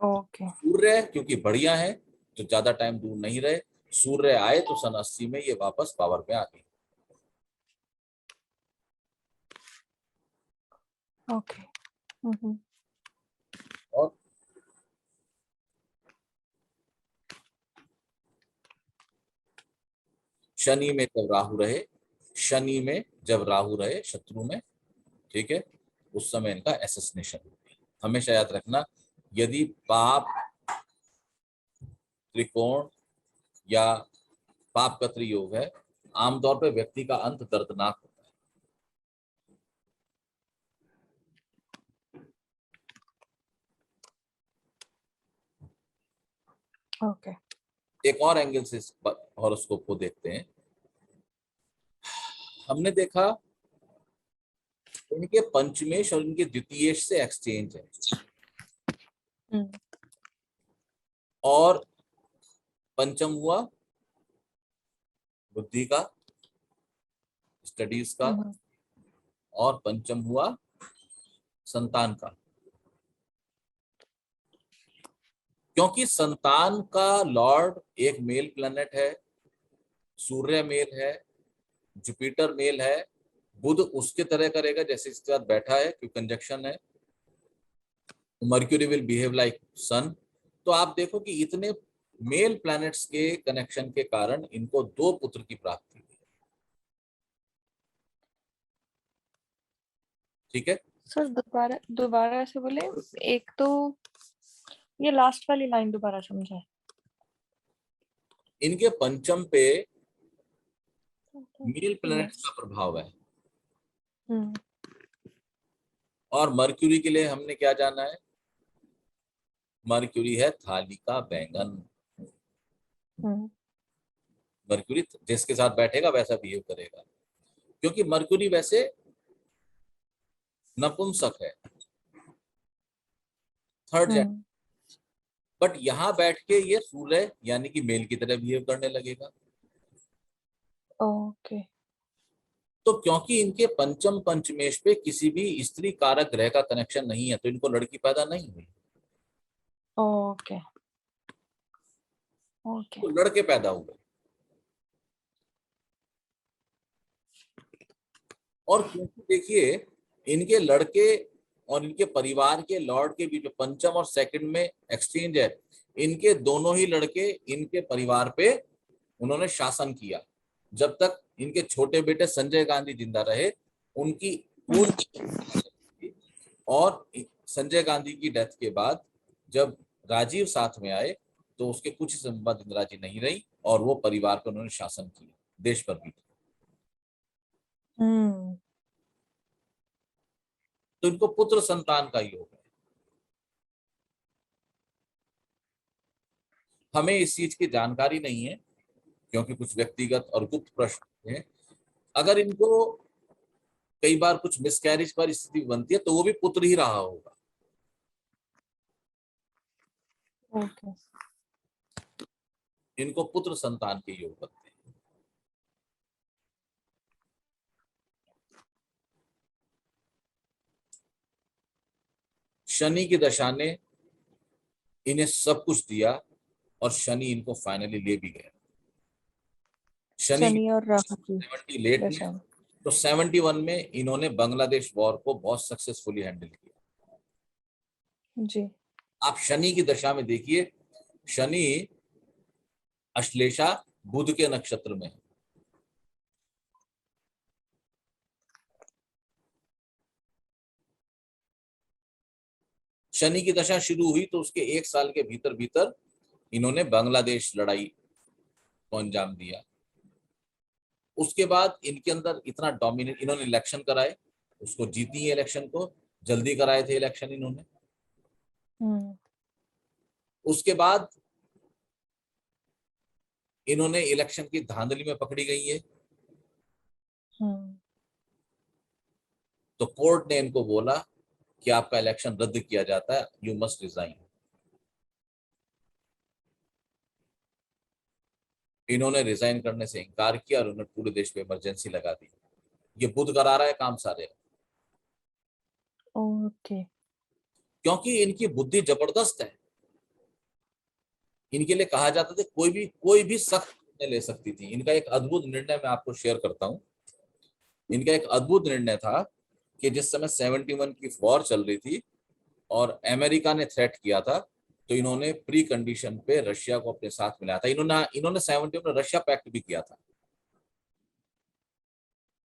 ओके। सूर्य क्योंकि बढ़िया है, तो ज्यादा टाइम दूर नहीं रहे। सूर्य आए तो सन 80 में ये वापस पावर पे आ गई। ओके। और शनि में जब राहु रहे, शनि में जब राहु रहे शत्रु में, ठीक है, उस समय इनका एसेसिनेशन हुआ। हमेशा याद रखना, यदि पाप त्रिकोण या पाप का योग है, आमतौर पर व्यक्ति का अंत दर्दनाक होता है। ओके। एक और एंगल से इस हॉरोस्कोप को देखते हैं। हमने देखा इनके पंचमेश और इनके द्वितीयेश से एक्सचेंज है, और पंचम हुआ बुद्धि का, स्टडीज का, और पंचम हुआ संतान का। क्योंकि संतान का लॉर्ड एक मेल प्लैनेट है, सूर्य मेल है, जुपिटर मेल है, बुध उसके तरह करेगा जैसे इसके साथ बैठा है, क्योंकि कंजक्शन है। मर्क्यूरी विल बिहेव लाइक सन। तो आप देखो कि इतने मेल प्लैनेट्स के कनेक्शन के कारण इनको 2 पुत्र की प्राप्ति हुई, ठीक है। सर दोबारा दोबारा से बोले, एक तो ये लास्ट वाली लाइन दोबारा समझाए। इनके पंचम पे मेल प्लैनेट्स का प्रभाव है, और मर्क्यूरी के लिए हमने क्या जाना है, मर्क्यूरी है थाली का बैंगन। मर्क्यूरी जिसके साथ बैठेगा वैसा बिहेव करेगा, क्योंकि मर्क्यूरी वैसे नपुंसक है, थर्ड जेंडर, बट यहां बैठ के ये सूर्य यानी कि मेल की तरह बिहेव करने लगेगा। ओके। तो क्योंकि इनके पंचम पंचमेश पे किसी भी स्त्री कारक ग्रह का कनेक्शन नहीं है, तो इनको लड़की पैदा नहीं हुई, ओके। ओके। तो लड़के पैदा हुए। और क्योंकि देखिए इनके लड़के और इनके परिवार के लॉर्ड के बीच में पंचम और सेकंड में एक्सचेंज है, इनके दोनों ही लड़के इनके परिवार पे उन्होंने शासन किया। जब तक इनके छोटे बेटे संजय गांधी जिंदा रहे, उनकी पूर्ण, और संजय गांधी की डेथ के बाद जब राजीव साथ में आए, तो उसके कुछ ही समय बाद इंदिरा जी नहीं रही, और वो परिवार पर उन्होंने शासन किया, देश पर भी। तो इनको पुत्र संतान का योग है। हमें इस चीज की जानकारी नहीं है, क्योंकि कुछ व्यक्तिगत और गुप्त प्रश्न हैं। अगर इनको कई बार कुछ मिसकैरेज पर स्थिति बनती है, तो वो भी पुत्र ही रहा होगा। ओके। इनको पुत्र संतान के योग बनते हैं। शनि की दशा ने इन्हें सब कुछ दिया और शनि इनको फाइनली ले भी गया। शनि शनि और राहु की 78 में, दशा। तो 71 में इन्होंने बांग्लादेश वॉर को बहुत सक्सेसफुली हैंडल किया। जी। आप शनि की दशा में देखिए, शनि अश्लेषा बुध के नक्षत्र में है। शनि की दशा शुरू हुई तो उसके 1 साल के भीतर भीतर इन्होंने बांग्लादेश लड़ाई को अंजाम दिया। उसके बाद इनके अंदर इतना डोमिनेट, इन्होंने इलेक्शन कराए, उसको जीती इलेक्शन को, जल्दी कराए थे इलेक्शन इन्होंने। उसके बाद इन्होंने इलेक्शन की धांधली में पकड़ी गई है, तो कोर्ट ने इनको बोला कि आपका इलेक्शन रद्द किया जाता है, यू मस्ट रिजाइन। इन्होंने रिजाइन करने से इनकार किया और उन्होंने पूरे देश पे इमरजेंसी लगा दी। ये बुध करा रहा है काम सारे, ओके। क्योंकि इनकी बुद्धि जबरदस्त है। इनके लिए कहा जाता था कोई भी सख्त निर्णय ले सकती थी। इनका एक अद्भुत निर्णय मैं आपको शेयर करता हूं। इनका एक अद्भुत निर्णय था कि जिस समय 71 की वॉर चल रही थी और अमेरिका ने थ्रेट किया था, तो इन्होंने प्री कंडीशन पे रशिया को अपने साथ मिलाया था। इन्होंने 71 में रशिया पैक्ट भी किया था,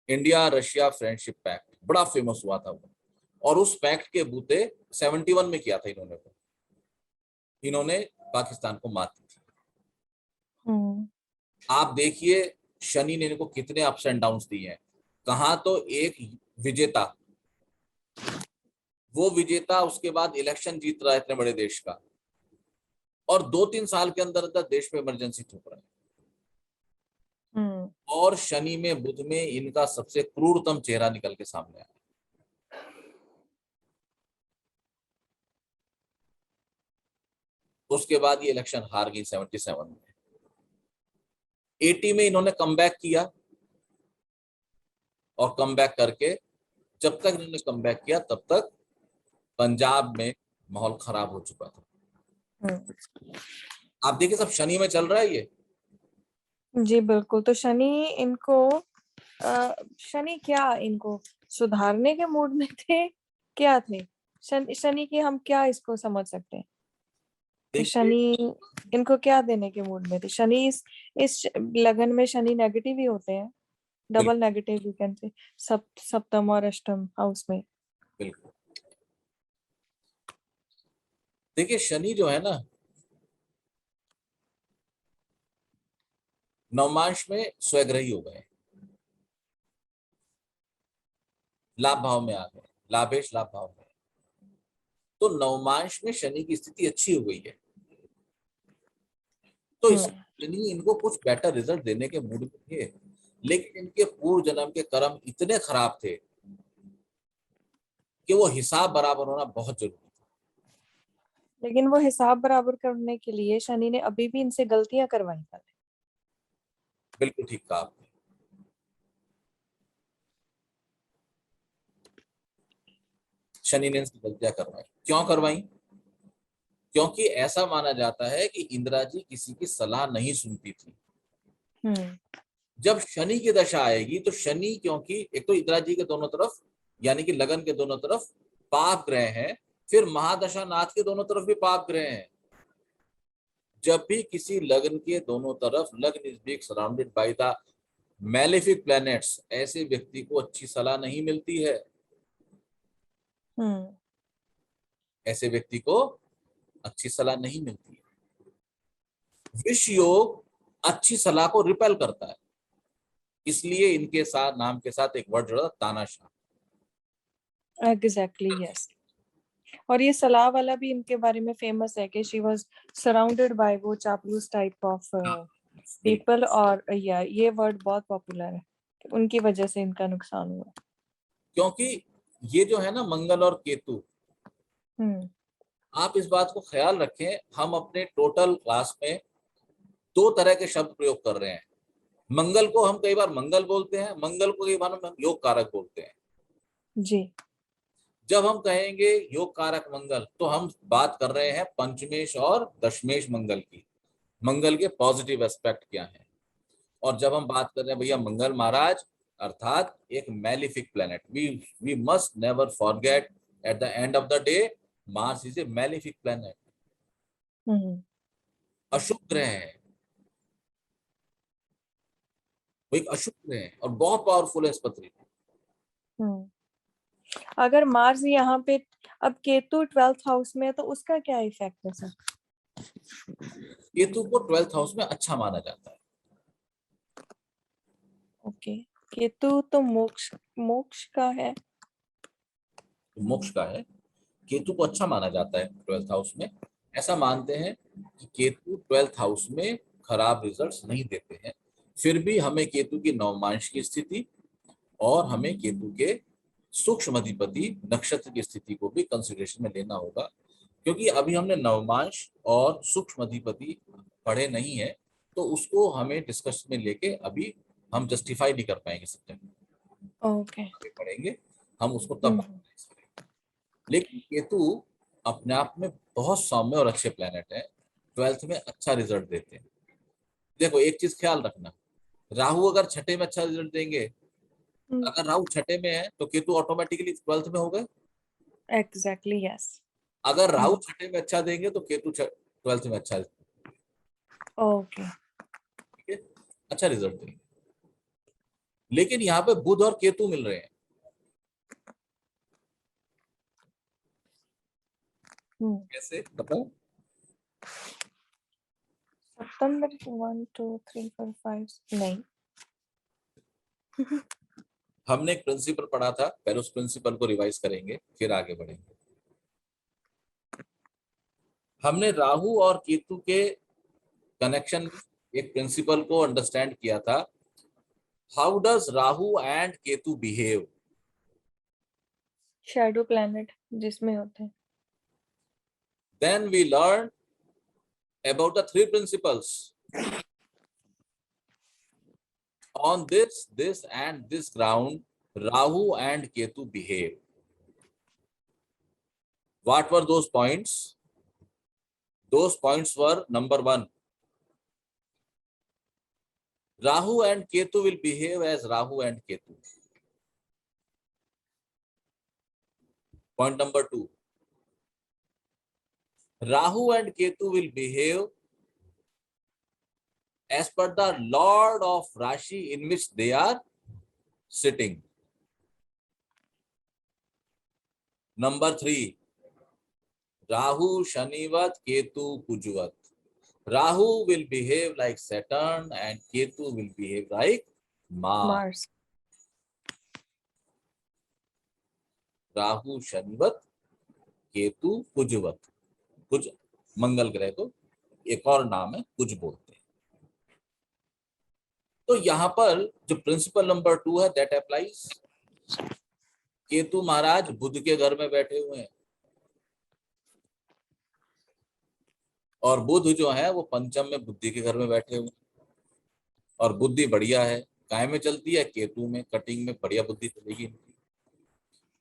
इंडिया रशिया फ्रेंडशिप पैक्ट, बड़ा फेमस हुआ था वो। और उस पैक्ट के बूते 71 में किया था इन्होंने पाकिस्तान को मात दी थी। आप देखिए शनि ने इनको कितने अप्स एंड डाउन्स दिए हैं। कहा तो एक विजेता, वो विजेता उसके बाद इलेक्शन जीत रहा है इतने बड़े देश का, और 2-3 साल के अंदर अंदर देश में इमरजेंसी थोप रहा है। और शनि में बुध में इनका सबसे क्रूरतम चेहरा निकल के सामने आया। उसके बाद ये इलेक्शन हार गई 77 में। 80 में इन्होंने कमबैक किया, और कमबैक करके जब तक इन्होंने कमबैक किया तब तक पंजाब में माहौल खराब हो चुका था। आप देखिए सब शनि में चल रहा है ये। जी बिल्कुल। तो शनि क्या इनको सुधारने के मूड में थे, क्या थे? शनि की हम क्या इसको समझ सकते हैं कि देखिए शनि इनको क्या देने के मूड में थे? शनि इस लगन में शनि नेगेटिव ही होते हैं, double negative you can say, सप्तम और अष्टम हाउस में। बिल्कुल। देखिए शनि जो है ना, नवमांश में स्वग्रही हो गए, लाभ भाव में आ गए, लाभेश लाभ भाव में। तो नवमांश में शनि की स्थिति अच्छी हो गई है, तो इस शनि इनको कुछ बेटर रिजल्ट देने के मूड में थे। लेकिन इनके पूर्व जन्म के कर्म इतने खराब थे कि वो हिसाब बराबर होना बहुत जरूरी था। लेकिन वो हिसाब बराबर करने के लिए शनि ने अभी भी इनसे गलतियां करवाई थी। बिल्कुल ठीक कहा आपने। शनि ने इनसे गलतियां करवाई, क्यों करवाई? क्योंकि ऐसा माना जाता है कि इंदिरा जी किसी की सलाह नहीं सुनती थी। जब शनि की दशा आएगी तो शनि, क्योंकि एक तो इंदिरा जी के दोनों तरफ यानी कि लगन के दोनों तरफ पाप ग्रह हैं, फिर महादशा नाथ के दोनों तरफ भी पाप ग्रह हैं। जब भी किसी लग्न के दोनों तरफ लग्न is being surrounded by the malefic planets, ऐसे व्यक्ति को अच्छी सलाह नहीं मिलती है। ऐसे व्यक्ति को अच्छी सलाह नहीं मिलती है। विष योग अच्छी सलाह को रिपेल करता है, इसलिए इनके साथ नाम के साथ एक वर्ड जुड़ा, तानाशाह। Exactly yes. और ये सलाह वाला भी इनके बारे में फेमस है कि शी वाज सराउंडेड बाय वो चापलूस टाइप ऑफ पीपल, और ये वर्ड बहुत पॉपुलर है, उनकी वजह से इनका नुकसान हुआ। क्योंकि ये जो है ना मंगल और केतु, आप इस बात को ख्याल रखें, हम अपने टोटल क्लास में 2 तरह के शब्द प्रयोग कर रहे हैं। मंगल को हम कई बार मंगल बोलते हैं, मंगल को कई बार हम योग कारक बोलते हैं। जी। जब हम कहेंगे योग कारक मंगल तो हम बात कर रहे हैं पंचमेश और दशमेश मंगल की, मंगल के पॉजिटिव एस्पेक्ट क्या है। और जब हम बात कर रहे हैं भैया मंगल महाराज अर्थात एक malefic planet, we must never forget at the end of the day Mars is a malefic planet, अशुभ ग्रह है, वो एक अशुभ ग्रह है और बहुत पावरफुल है इस पृथ्वी पे। अगर मार्स यहाँ पे, अब केतु 12th हाउस में है तो उसका क्या इफेक्ट है सर? केतु को 12th हाउस में अच्छा माना जाता है। ओके, केतु तो मोक्ष मोक्ष का है, मोक्ष का है, केतु को अच्छा माना जाता है 12th हाउस में। ऐसा मानते हैं कि केतु 12th हाउस में खराब रिजल्ट्स नहीं देते हैं, फिर भी हमें केतु की नवमांश की स्थिति और हमें केतु के सूक्ष्म अधिपति नक्षत्र की स्थिति को भी कंसिडरेशन में लेना होगा, क्योंकि अभी हमने नवमांश और सूक्ष्म अधिपति पढ़े नहीं है, तो उसको हमें डिस्कशन में लेके अभी हम जस्टिफाई नहीं कर पाएंगे सिस्टम। ओके पढ़ेंगे हम उसको तब। लेकिन केतु अपने आप में बहुत सौम्य और अच्छे प्लेनेट है, 12th में अच्छा रिजल्ट देते हैं। देखो एक चीज ख्याल रखना, राहु अगर छठे में अच्छा रिजल्ट देंगे, अगर राहु छठे में है तो केतु ऑटोमेटिकली 12th में हो गए। Exactly yes. अगर राहु छठे में अच्छा देंगे तो केतु 12th में अच्छा, ओके ठीक है, अच्छा रिजल्ट देंगे। लेकिन यहाँ पे बुध और केतु मिल रहे हैं, कैसे बताओ? सितंबर 1 2 3 4 5 नहीं। हमने एक प्रिंसिपल पढ़ा था, पहले उस प्रिंसिपल को रिवाइज करेंगे फिर आगे बढ़ेंगे। हमने राहु और केतु के कनेक्शन एक प्रिंसिपल को अंडरस्टैंड किया था, how does Rahu and Ketu behave. Shadow planet जिसमें होते हैं। Then we learn about the three principles, on this and this ground Rahu and Ketu behave. What were those points? Those points were, number one, Rahu and Ketu will behave as Rahu and Ketu. Point number two, Rahu and Ketu will behave as per the Lord of Rashi in which they are sitting. Number three, Rahu Shanivat, Ketu Kujuvat. Rahu will behave like Saturn and Ketu will behave like Mars. Rahu शनिवत केतु कुजवत, कुज मंगल ग्रह को एक और नाम है कुज बोलते हैं। तो यहाँ पर जो प्रिंसिपल नंबर 2 है दैट अप्लाइज। केतु महाराज बुध के घर में बैठे हुए हैं और बुध जो है वो पंचम में बुद्धि के घर में बैठे हुए हैं, और बुद्धि बढ़िया है, काय में चलती है? केतु में, कटिंग में बढ़िया बुद्धि चलेगी।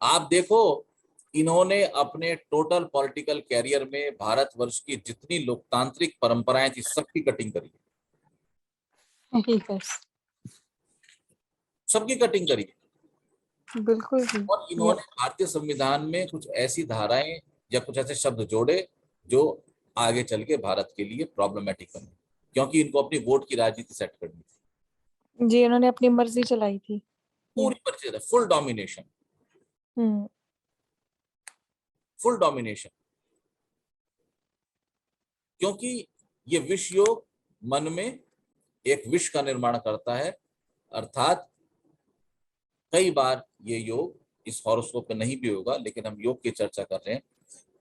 आप देखो इन्होंने अपने टोटल पॉलिटिकल कैरियर में भारतवर्ष की जितनी लोकतांत्रिक परंपराएं थी सबकी कटिंग करी, सबकी कटिंग करी। बिल्कुल। और इन्होंने भारतीय संविधान में कुछ ऐसी धाराएं या कुछ ऐसे शब्द जोड़े जो आगे चल के भारत के लिए प्रॉब्लमेटिक बने, क्योंकि इनको अपनी वोट की राजनीति सेट करनी थी जी। इन्होंने अपनी मर्जी चलाई थी, पूरी मर्जी, फुल डोमिनेशन, फुल डोमिनेशन। क्योंकि ये विष योग मन में एक विष का निर्माण करता है, अर्थात कई बार ये योग इस हॉरोस्कोप में नहीं भी होगा, लेकिन हम योग की चर्चा कर रहे हैं,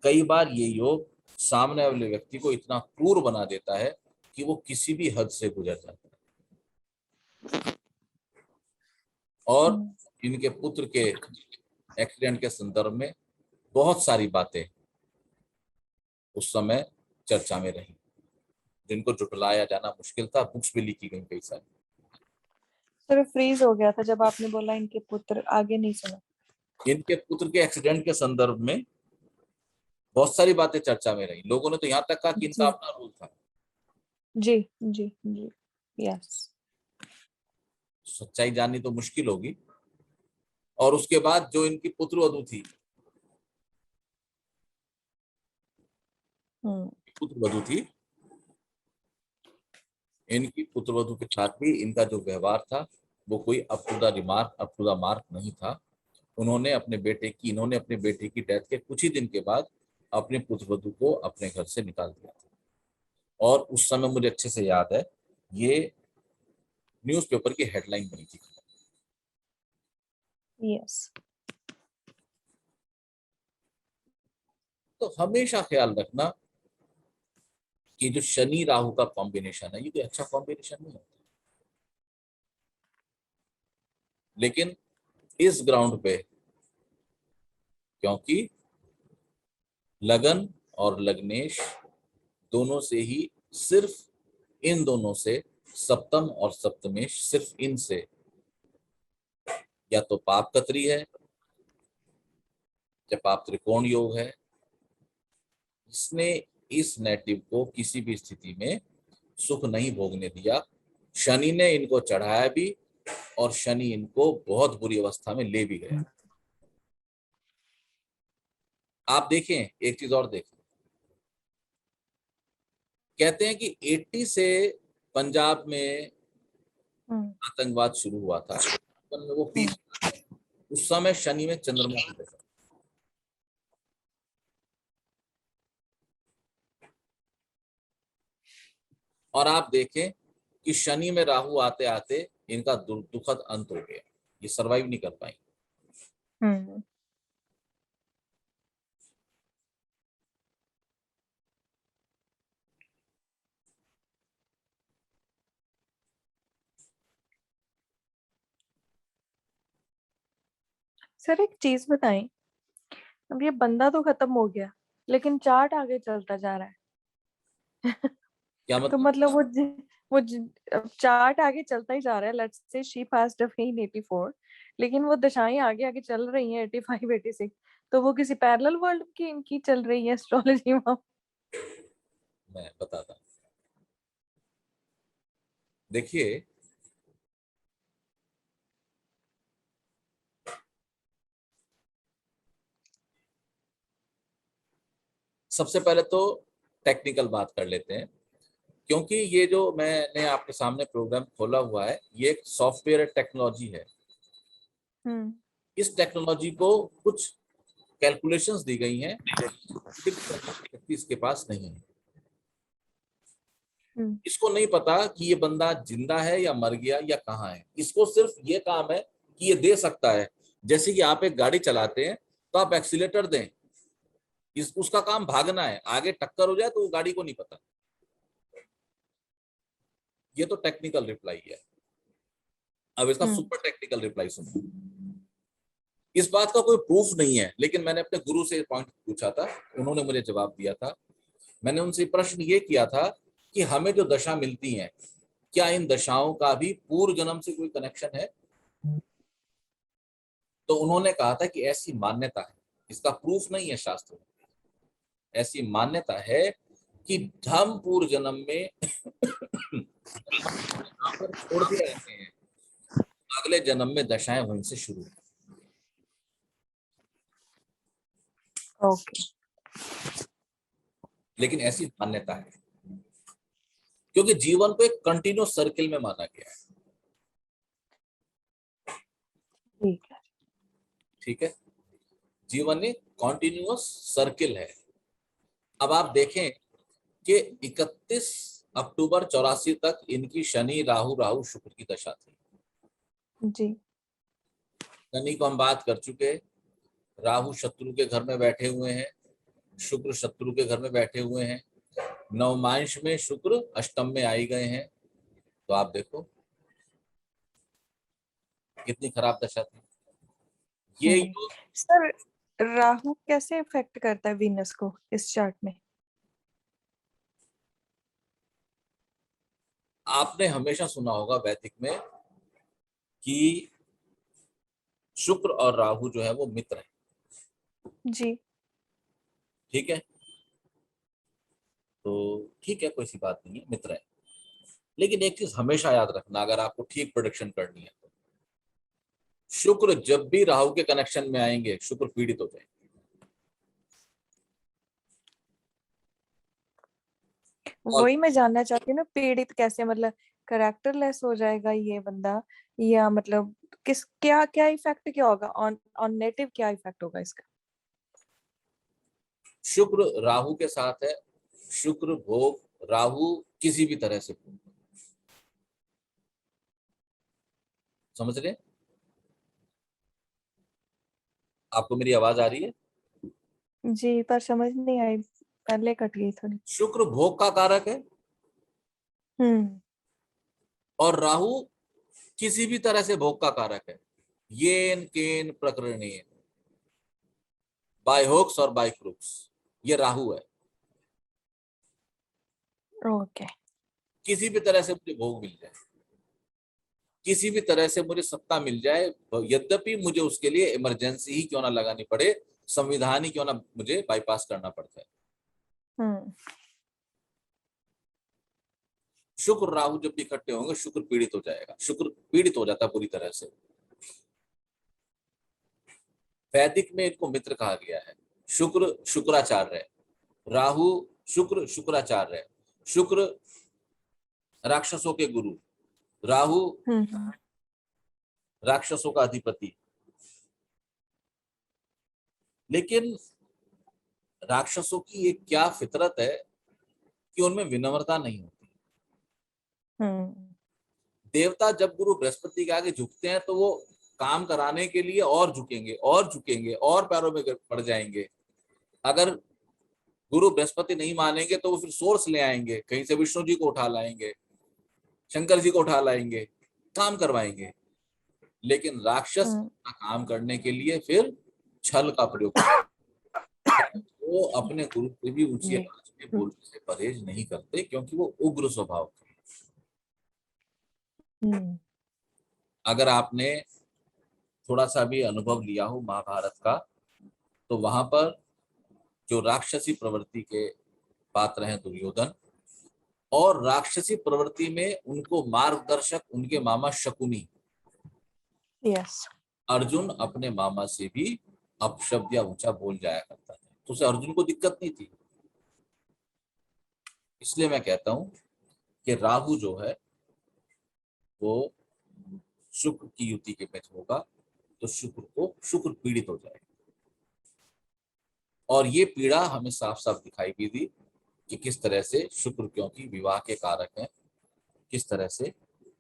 कई बार ये योग सामने वाले व्यक्ति को इतना क्रूर बना देता है कि वो किसी भी हद से गुजर जाता है। और इनके पुत्र के एक्सीडेंट के संदर्भ में बहुत सारी बातें उस समय चर्चा में रही, जिनको जुटलाया जाना मुश्किल था, बुक्स भी लिखी गई कई सारी। सर फ्रीज हो गया था जब आपने बोला इनके पुत्र, आगे नहीं सुना। इनके पुत्र के एक्सीडेंट के संदर्भ में बहुत सारी बातें चर्चा में रही। लोगों ने तो यहाँ तक कहा कि इनका जी अपना रूल था। जी जी जी। यस। सच्चाई जाननी तो मुश्किल होगी। और उसके बाद जो इनकी पुत्रवधू थी, पुत्रवधू थी, इनकी पुत्रवधू के साथ भी इनका जो व्यवहार था वो कोई अप टू द मार्क नहीं था। इन्होंने अपने बेटे की डेथ के कुछ ही दिन के बाद अपने पुत्रवधू को अपने घर से निकाल दिया था। और उस समय मुझे अच्छे से याद है, ये न्यूज़पेपर की हेडलाइन बनी थी। यस। तो हमेशा ख्याल रखना कि जो शनि राहु का कॉम्बिनेशन है, ये कोई अच्छा कॉम्बिनेशन नहीं होता। लेकिन इस ग्राउंड पे, क्योंकि लगन और लग्नेश दोनों से ही, सिर्फ इन दोनों से, सप्तम और सप्तमेश सिर्फ इनसे या तो पाप कतरी है या पाप त्रिकोण योग है। इसने इस नेटिव को किसी भी स्थिति में सुख नहीं भोगने दिया। शनि ने इनको चढ़ाया भी और शनि इनको बहुत बुरी अवस्था में ले भी गया। आप देखें, एक चीज और देखें, कहते हैं कि 80 से पंजाब में आतंकवाद शुरू हुआ था, में वो पीक, उस समय शनि में चंद्रमा की दशा। और आप देखें कि शनि में राहु आते आते इनका दुखद अंत हो गया, ये सरवाइव नहीं कर पाई। सर एक चीज बताएं, अब ये बंदा तो खत्म हो गया लेकिन चार्ट आगे चलता जा रहा है। क्या तो मतलब? मतलब अब चार्ट आगे चलता ही जा रहा है। Let's say she passed away in 84, लेकिन वो दशाएं आगे आगे चल रही हैं 85 86। तो वो किसी पैरेलल वर्ल्ड की इनकी चल रही है एस्ट्रोलॉजी वहां। मैं बताता हूँ। देखिए, सबसे पहले तो टेक्निकल बात कर लेते हैं, क्योंकि ये जो मैंने आपके सामने प्रोग्राम खोला हुआ है, ये एक सॉफ्टवेयर टेक्नोलॉजी है। हम्म इस टेक्नोलॉजी को कुछ कैलकुलेशंस दी गई हैं, व्यक्ति इसके पास नहीं है। हम्म इसको नहीं पता कि ये बंदा जिंदा है या मर गया या कहाँ है। इसको सिर्फ ये काम है कि ये दे सकता है। जैसे कि आप एक गाड़ी चलाते हैं तो आप एक्सीलेटर दें, उसका काम भागना है, आगे टक्कर हो जाए तो वो गाड़ी को नहीं पता। ये तो टेक्निकल रिप्लाई है। अब इसका हम्म सुपर टेक्निकल रिप्लाई सुनो। इस बात का कोई प्रूफ नहीं है, लेकिन मैंने अपने गुरु से पॉइंट पूछा था, उन्होंने मुझे जवाब दिया था। मैंने उनसे प्रश्न ये किया था कि हमें जो दशा मिलती है, क्या इन दशाओं का भी पूर्व जन्म से कोई कनेक्शन है? तो उन्होंने कहा था कि ऐसी मान्यता है, इसका प्रूफ नहीं है शास्त्र में, ऐसी मान्यता है कि हम पूर्व जन्म में छोड़ के रहते हैं, अगले जन्म में दशाएं वहीं से शुरू हैं। ओके। लेकिन ऐसी मान्यता है, क्योंकि जीवन को एक कंटिन्यूस सर्किल में माना गया है। ठीक है। ठीक है, जीवन एक कॉन्टिन्यूअस सर्किल है। अब आप देखें कि 31 अक्टूबर 84 तक इनकी शनि राहु राहु शुक्र की दशा थी। जी। शनि को हम बात कर चुके, राहु शत्रु के घर में बैठे हुए हैं, शुक्र शत्रु के घर में बैठे हुए हैं, नवमांश में शुक्र अष्टम में आई गए हैं। तो आप देखो कितनी खराब दशा थी ये योग। सर राहु कैसे इफेक्ट करता है वीनस को इस चार्ट में? आपने हमेशा सुना होगा वैदिक में कि शुक्र और राहु जो है वो मित्र है। जी। ठीक है, तो ठीक है, कोई सी बात नहीं है, मित्र है। लेकिन एक चीज हमेशा याद रखना, अगर आपको ठीक प्रोडिक्शन करनी है तो शुक्र जब भी राहु के कनेक्शन में आएंगे, शुक्र पीड़ित हो जाएंगे। और वही मैं जानना चाहती हूँ ना, पीड़ित कैसे, मतलब करेक्टरलेस हो जाएगा ये बंदा, या मतलब किस, क्या क्या इफेक्ट क्या होगा ऑन ऑन नेटिव, क्या इफेक्ट होगा इसका? शुक्र राहु के साथ है, शुक्र भोग, राहु किसी भी तरह से भोग। समझ रहे? आपको मेरी आवाज आ रही है? जी, पर समझ नहीं आई, पहले कट गई थोड़ी। शुक्र भोग का कारक है हम्म। और राहु किसी भी तरह से भोग का कारक है। येन केन प्रकरणेन, बाय होक्स और बाय क्रुक्स, ये राहु है। ओके। किसी भी तरह से मुझे भोग मिल जाए, किसी भी तरह से मुझे सत्ता मिल जाए, यद्यपि मुझे उसके लिए इमरजेंसी ही क्यों ना लगानी पड़े, संविधान ही क्यों ना मुझे बाईपास करना पड़ता है। हम्म। शुक्र राहु जब भी इकट्ठे होंगे, शुक्र पीड़ित हो जाएगा, शुक्र पीड़ित हो जाता है पूरी तरह से। वैदिक में इनको मित्र कहा गया है। शुक्र शुक्राचार्य है, राहु शुक्र शुक्राचार्य है, शुक्र राक्षसों के गुरु, राहु हम्म। राक्षसों का अधिपति। लेकिन राक्षसों की एक क्या फितरत है कि उनमें विनम्रता नहीं होती। हम्म। देवता जब गुरु बृहस्पति के आगे झुकते हैं तो वो काम कराने के लिए और झुकेंगे और झुकेंगे और पैरों में पड़ जाएंगे। अगर गुरु बृहस्पति नहीं मानेंगे तो वो फिर सोर्स ले आएंगे, कहीं से विष्णु जी को उठा लाएंगे, शंकर जी को उठा लाएंगे, काम करवाएंगे। लेकिन राक्षस हम्म। का काम करने के लिए फिर छल का प्रयोग करते, वो अपने गुरु से भी ऊंची जी। आवाज में बोलने से परहेज नहीं करते, क्योंकि वो उग्र स्वभाव के। हम्म। अगर आपने थोड़ा सा भी अनुभव लिया हो महाभारत का, तो वहां पर जो राक्षसी प्रवृत्ति के पात्र हैं दुर्योधन, और राक्षसी प्रवृत्ति में उनको मार्गदर्शक उनके मामा शकुनी, यस। अर्जुन अपने मामा से भी अपशब्द या ऊंचा बोल जाया करता था, तो उसे अर्जुन को दिक्कत नहीं थी। इसलिए मैं कहता हूं कि राहु जो है वो शुक्र की युति के में होगा, तो शुक्र को शुक्र पीड़ित हो जाएगा। और ये पीड़ा हमें साफ साफ दिखाई भी दी कि किस तरह से शुक्र, क्योंकि विवाह के कारक हैं, किस तरह से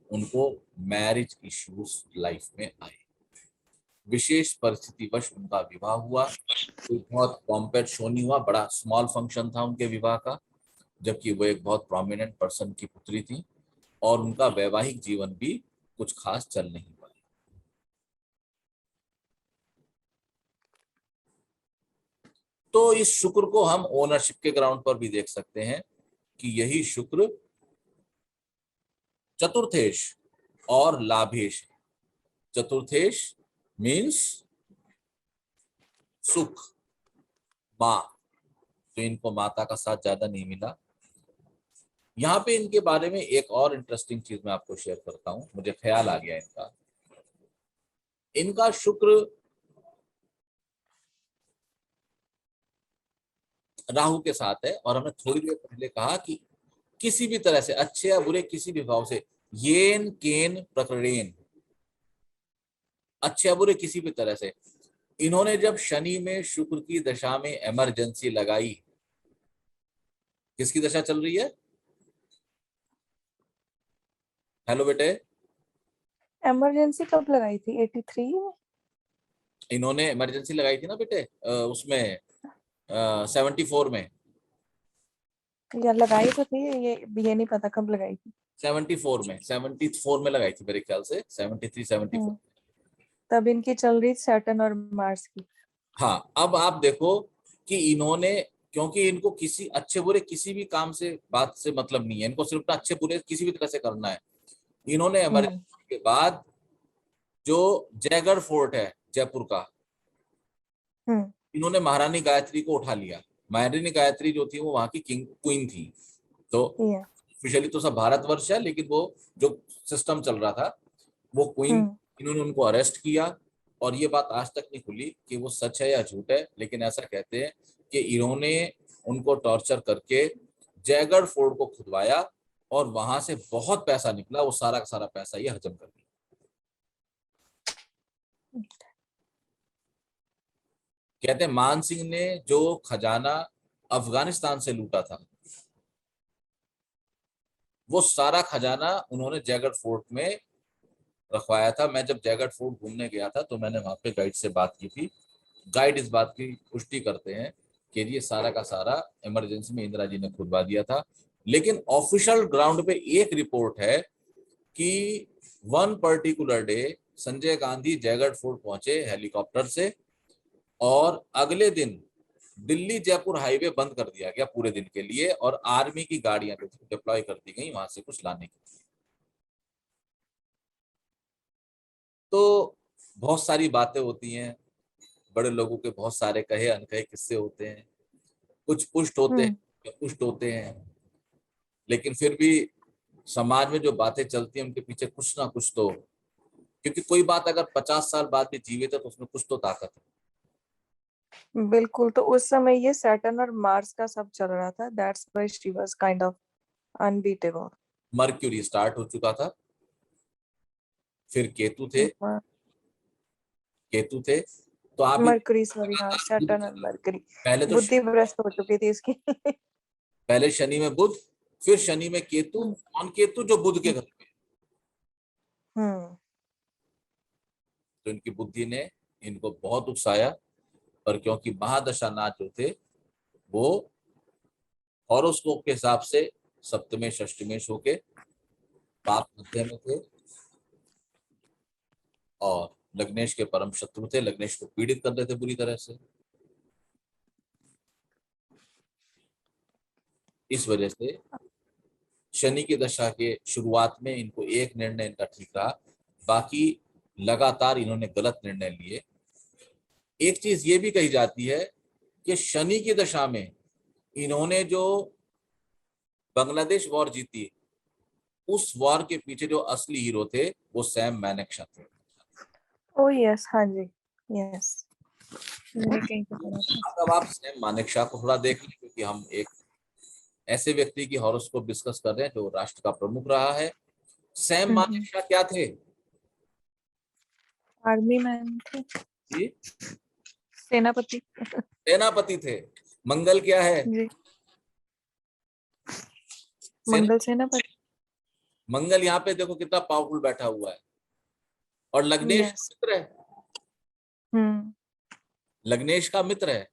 उनको मैरिज इश्यूज लाइफ में आए। विशेष परिस्थितिवश उनका विवाह हुआ, कोई बहुत पॉम्पेट शो नहीं हुआ, बड़ा स्मॉल फंक्शन था उनके विवाह का, जबकि वो एक बहुत प्रोमिनेंट पर्सन की पुत्री थी, और उनका वैवाहिक जीवन भी कुछ खास चल नहीं पाया। तो इस शुक्र को हम ओनरशिप के ग्राउंड पर भी देख सकते हैं कि यही शुक्र चतुर्थेश और लाभेश है। चतुर्थेश मीन्स सुख, माँ, तो इनको माता का साथ ज्यादा नहीं मिला। यहाँ पे इनके बारे में एक और इंटरेस्टिंग चीज मैं आपको शेयर करता हूँ, मुझे ख्याल आ गया इनका। इनका शुक्र राहु के साथ है, और हमने थोड़ी देर पहले कहा कि किसी भी तरह से, अच्छे या बुरे किसी भी भाव से, येन केन प्रकरणेन, अच्छे या बुरे किसी भी तरह से। इन्होंने जब शनि में शुक्र की दशा में इमरजेंसी लगाई, किसकी दशा चल रही है? हेलो बेटे। इमरजेंसी कब लगाई थी, 83 में? इन्होंने इमरजेंसी लगाई थी ना बेटे, उसमें 74 में। या लगाई तो थी, ये नहीं पता कब लगाई थी। 74 में लगाई थी मेरे ख्याल से, 73 74। हम्म। तब इनकी चल रही सैटर्न और मार्स की। हाँ, अब आप देखो कि इन्होंने, क्योंकि इनको किसी अच्छे बुरे किसी भी काम से, बात से मतलब नहीं है, इनको सिर्फ अच्छे बुरे किसी भी तरह से करना है। इन्होंने हम्म। इमरजेंसी के बाद जो जयगढ़ फोर्ट है, जयपुर का, इन्होंने महारानी गायत्री को उठा लिया। महारानी गायत्री जो थी वो वहां की किंग क्वीन थी, तो ऑफिशियली तो सब भारतवर्ष है, लेकिन वो जो सिस्टम चल रहा था वो क्वीन, इन्होंने उनको अरेस्ट किया। और ये बात आज तक नहीं खुली कि वो सच है या झूठ है, लेकिन ऐसा कहते हैं कि इन्होंने उनको टॉर्चर करके जयगढ़ फोर्ट को खुदवाया और वहां से बहुत पैसा निकला, वो सारा का सारा पैसा ये हजम कर लिया। कहते हैं मान सिंह ने जो खजाना अफगानिस्तान से लूटा था, वो सारा खजाना उन्होंने जयगढ़ फोर्ट में रखवाया था। मैं जब जयगढ़ फोर्ट घूमने गया था तो मैंने वहां पे गाइड से बात की थी। गाइड इस बात की पुष्टि करते हैं कि ये सारा का सारा इमरजेंसी में इंदिरा जी ने खुदवा दिया था। लेकिन ऑफिशियल ग्राउंड पे एक रिपोर्ट है कि one particular day Sanjay Gandhi Jaigarh fort पहुंचे हेलीकॉप्टर से, और अगले दिन दिल्ली जयपुर हाईवे बंद कर दिया गया पूरे दिन के लिए, और आर्मी की गाड़ियां जो थी डिप्लॉय कर दी गई वहां से कुछ लाने की। तो बहुत सारी बातें होती हैं, बड़े लोगों के बहुत सारे कहे अनकहे किस्से होते हैं, कुछ पुष्ट होते हैं, पुष्ट होते हैं, लेकिन फिर भी समाज में जो बातें चलती हैं उनके पीछे कुछ ना कुछ तो, क्योंकि कोई बात अगर 50 साल बाद भी जीवित है तो उसमें कुछ तो ताकत है। बिल्कुल। तो उस समय ये सैटर्न और मार्स का सब चल रहा था, that's why she was kind of unbeatable. Mercury start हो चुका था, फिर केतु थे, केतु थे। तो आप मरकरी, सॉरी, हाँ, सैटर्न और मरकरी। पहले तो बुद्धि भ्रष्ट हो चुकी थी इसकी। पहले शनि में बुध, फिर शनि में केतु, कौन केतु? जो बुध के घर पे। तो इनकी बुद्धि ने इनको बहुत उकसाया, पर क्योंकि महादशा नाथ जो थे वो हॉरोस्कोप के हिसाब से सप्तमेश षष्टमेश होके पाप मध्य में थे, और लग्नेश के परम शत्रु थे, लग्नेश को पीड़ित कर रहे थे बुरी तरह से। इस वजह से शनि की दशा के शुरुआत में इनको एक निर्णय इनका ठीक रहा, बाकी लगातार इन्होंने गलत निर्णय लिए। एक चीज ये भी कही जाती है कि शनि की दशा में इन्होंने जो बांग्लादेश वॉर जीती, उस वॉर के पीछे जो असली हीरो थे वो सैम मानेकशॉ थे। ओह यस, हाँ जी, यस। मैंने कहीं पे पढ़ा था। अब आप सैम मानेकशॉ को थोड़ा देख लें, क्योंकि हम एक ऐसे व्यक्ति की हॉरोस्कोप डिस्कस कर रहे हैं जो राष्ट्र का प्रमुख रहा है। सैम मानेकशॉ क्या थे? आर्मी मैन थे, जी, सेनापति। सेनापति थे। मंगल क्या है? जी, सेना। मंगल सेनापति। मंगल यहाँ पे देखो कितना पावरफुल बैठा हुआ है, और लग्नेश यस। मित्र है, लग्नेश का मित्र है,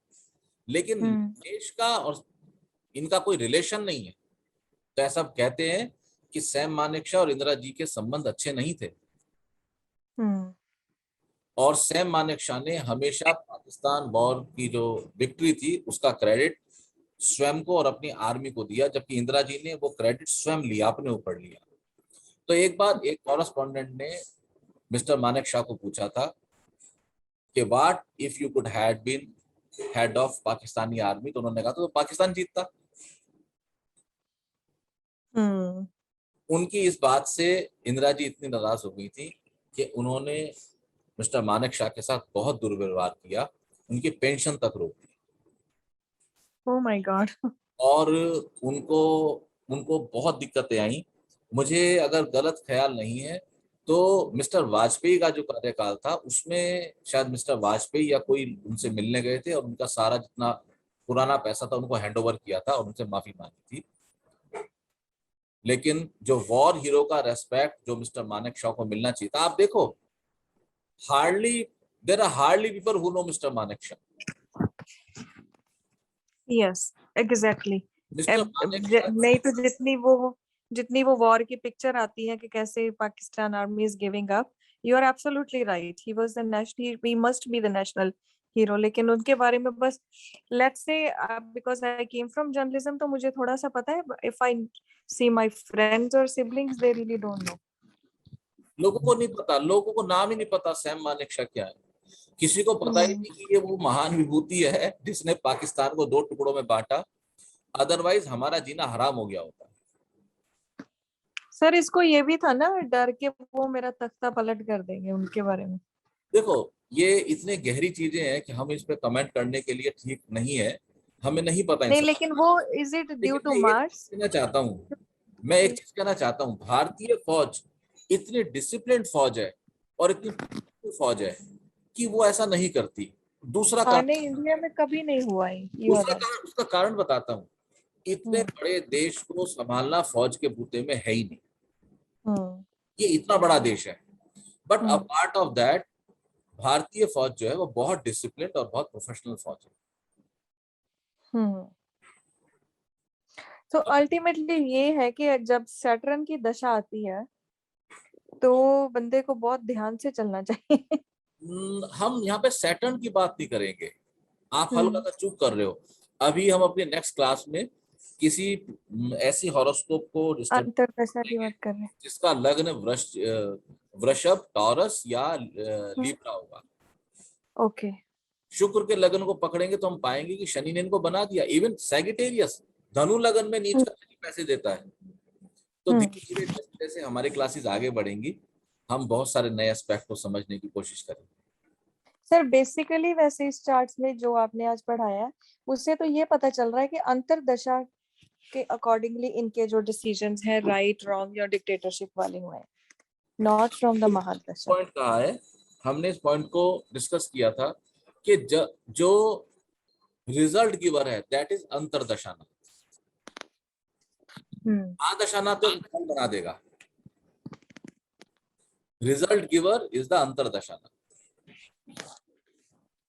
लेकिन लग्नेश का और इनका कोई रिलेशन नहीं है। तो ऐसा कहते हैं कि सैम मानेकशॉ और इंदिरा जी के संबंध अच्छे नहीं थे, और सैम मानेकशॉ ने हमेशा पाकिस्तान वॉर की जो विक्ट्री थी उसका क्रेडिट स्वयं को और अपनी आर्मी को दिया, जबकि इंदिरा जी ने वो क्रेडिट स्वयं लिया, अपने ऊपर लिया। तो एक बार एक कॉरेस्पॉन्डेंट ने मिस्टर मानेकशॉ को पूछा था कि what if you could had been head of Pakistani army, तो उन्होंने कहा तो पाकिस्तान जीतता। उनकी इस बात से इंदिरा जी इतनी नाराज हो गई थी कि उन्होंने मिस्टर मानेकशॉ के साथ बहुत दुर्व्यवहार किया, उनकी पेंशन तक रोक दी। Oh my God. और उनको उनको बहुत दिक्कतें आई। मुझे अगर गलत ख्याल नहीं है तो मिस्टर वाजपेयी का जो कार्यकाल था उसमें शायद मिस्टर वाजपेयी या कोई उनसे मिलने गए थे और उनका सारा जितना पुराना पैसा था उनको हैंडओवर किया था और उनसे माफी मांगी थी। लेकिन जो वॉर हीरो का रेस्पेक्ट जो मिस्टर मानेकशॉ को मिलना चाहिए था, आप देखो hardly there are hardly people who know mister Manekshaw. Yes, exactly. Mister Manekshaw नहीं तो जितनी वो वॉर की पिक्चर आती है कि कैसे Pakistan army is giving up, you are absolutely right, he was the national, he must be the national hero. लेकिन उनके बारे में बस let's say, because I came from journalism, तो मुझे थोड़ा सा पता है। If I see my friends और siblings, they really don't know. लोगों को नहीं पता, लोगों को नाम ही नहीं पता सैम मानेकशॉ क्या है। किसी को पता ही नहीं कि ये वो महान विभूति है जिसने पाकिस्तान को 2 टुकड़ों में बांटा, अदरवाइज हमारा जीना हराम हो गया होता। सर इसको ये भी था ना डर के वो मेरा तख्ता पलट कर देंगे उनके बारे में। देखो, ये इतने गहरी चीजें हैं कि हम इस पे कमेंट करने के लिए ठीक नहीं है, हमें नहीं पता इन नहीं सब। लेकिन वो इज इट ड्यू लेकिन टू मैं ये मार्स? कहना चाहता हूँ, मैं एक चीज कहना चाहता हूँ, भारतीय फौज इतनी डिसिप्लिन फौज है और इतनी फौज है कि वो ऐसा नहीं करती। दूसरा कारण, नहीं इंडिया में कभी नहीं हुआ है ये दूसरा वाला। कारण, उसका कारण बताता हूँ। इतने हम्म बड़े देश को संभालना फौज के बूते में है ही नहीं। हम्म ये इतना बड़ा देश है, but a hmm part of that भारतीय फौज जो है वो बहुत डिसिप्लिन और बहुत प्रोफेशनल फौज है। हम्म। तो अल्टीमेटली ये है कि जब सैटर्न की दशा आती है तो बंदे को बहुत ध्यान से चलना चाहिए। हम यहाँ पे सैटर्न की बात नहीं करेंगे, आप हल्का हम्म। सा चूक कर रहे हो। अभी हम अपने नेक्स्ट क्लास में किसी ऐसी हॉरोस्कोप को स्टडी अंतरदशा की करेंगे बात कर रहे हैं। जिसका लग्न वृषभ, टॉरस या हम्म। लीब्रा होगा। ओके। शुक्र के लग्न को पकड़ेंगे तो हम पाएंगे कि शनि ने इनको बना दिया। इवन सैगिटेरियस धनु लग्न में नीच हम्म का शनि पैसे देता है। तो हम्म। धीरे धीरे जैसे जैसे हमारी क्लासेस आगे बढ़ेंगी, हम बहुत सारे नए एस्पेक्ट को समझने की कोशिश करेंगे। सर बेसिकली वैसे इस चार्ट्स में जो आपने आज पढ़ाया है उससे तो ये पता चल रहा है कि अंतरदशा के अकॉर्डिंगली इनके जो डिसीजंस हैं राइट रॉन्ग या डिक्टेटरशिप वाले हुए हैं, नॉट फ्रॉम द महादशा। पॉइंट कहा है, हमने इस पॉइंट को डिस्कस किया था कि जो रिजल्ट गिवर है दैट इज अंतरदशाना। आदशाना तो फल बना देगा, रिजल्ट गिवर इज द अंतरदशाना।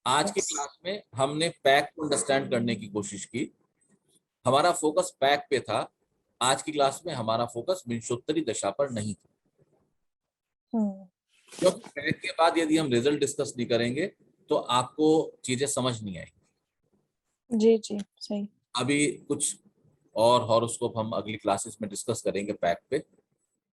आज की यस। क्लास में हमने पैक को अंडरस्टैंड करने की कोशिश की, हमारा फोकस पैक पे था। आज की क्लास में हमारा फोकस विंशोत्तरी दशा पर नहीं था, हम्म। क्योंकि पैक के बाद यदि हम रिजल्ट डिस्कस नहीं करेंगे तो आपको चीजें समझ नहीं आएगी। जी जी सही। अभी कुछ और हॉरोस्कोप हम अगली क्लासेस में डिस्कस करेंगे पैक पे।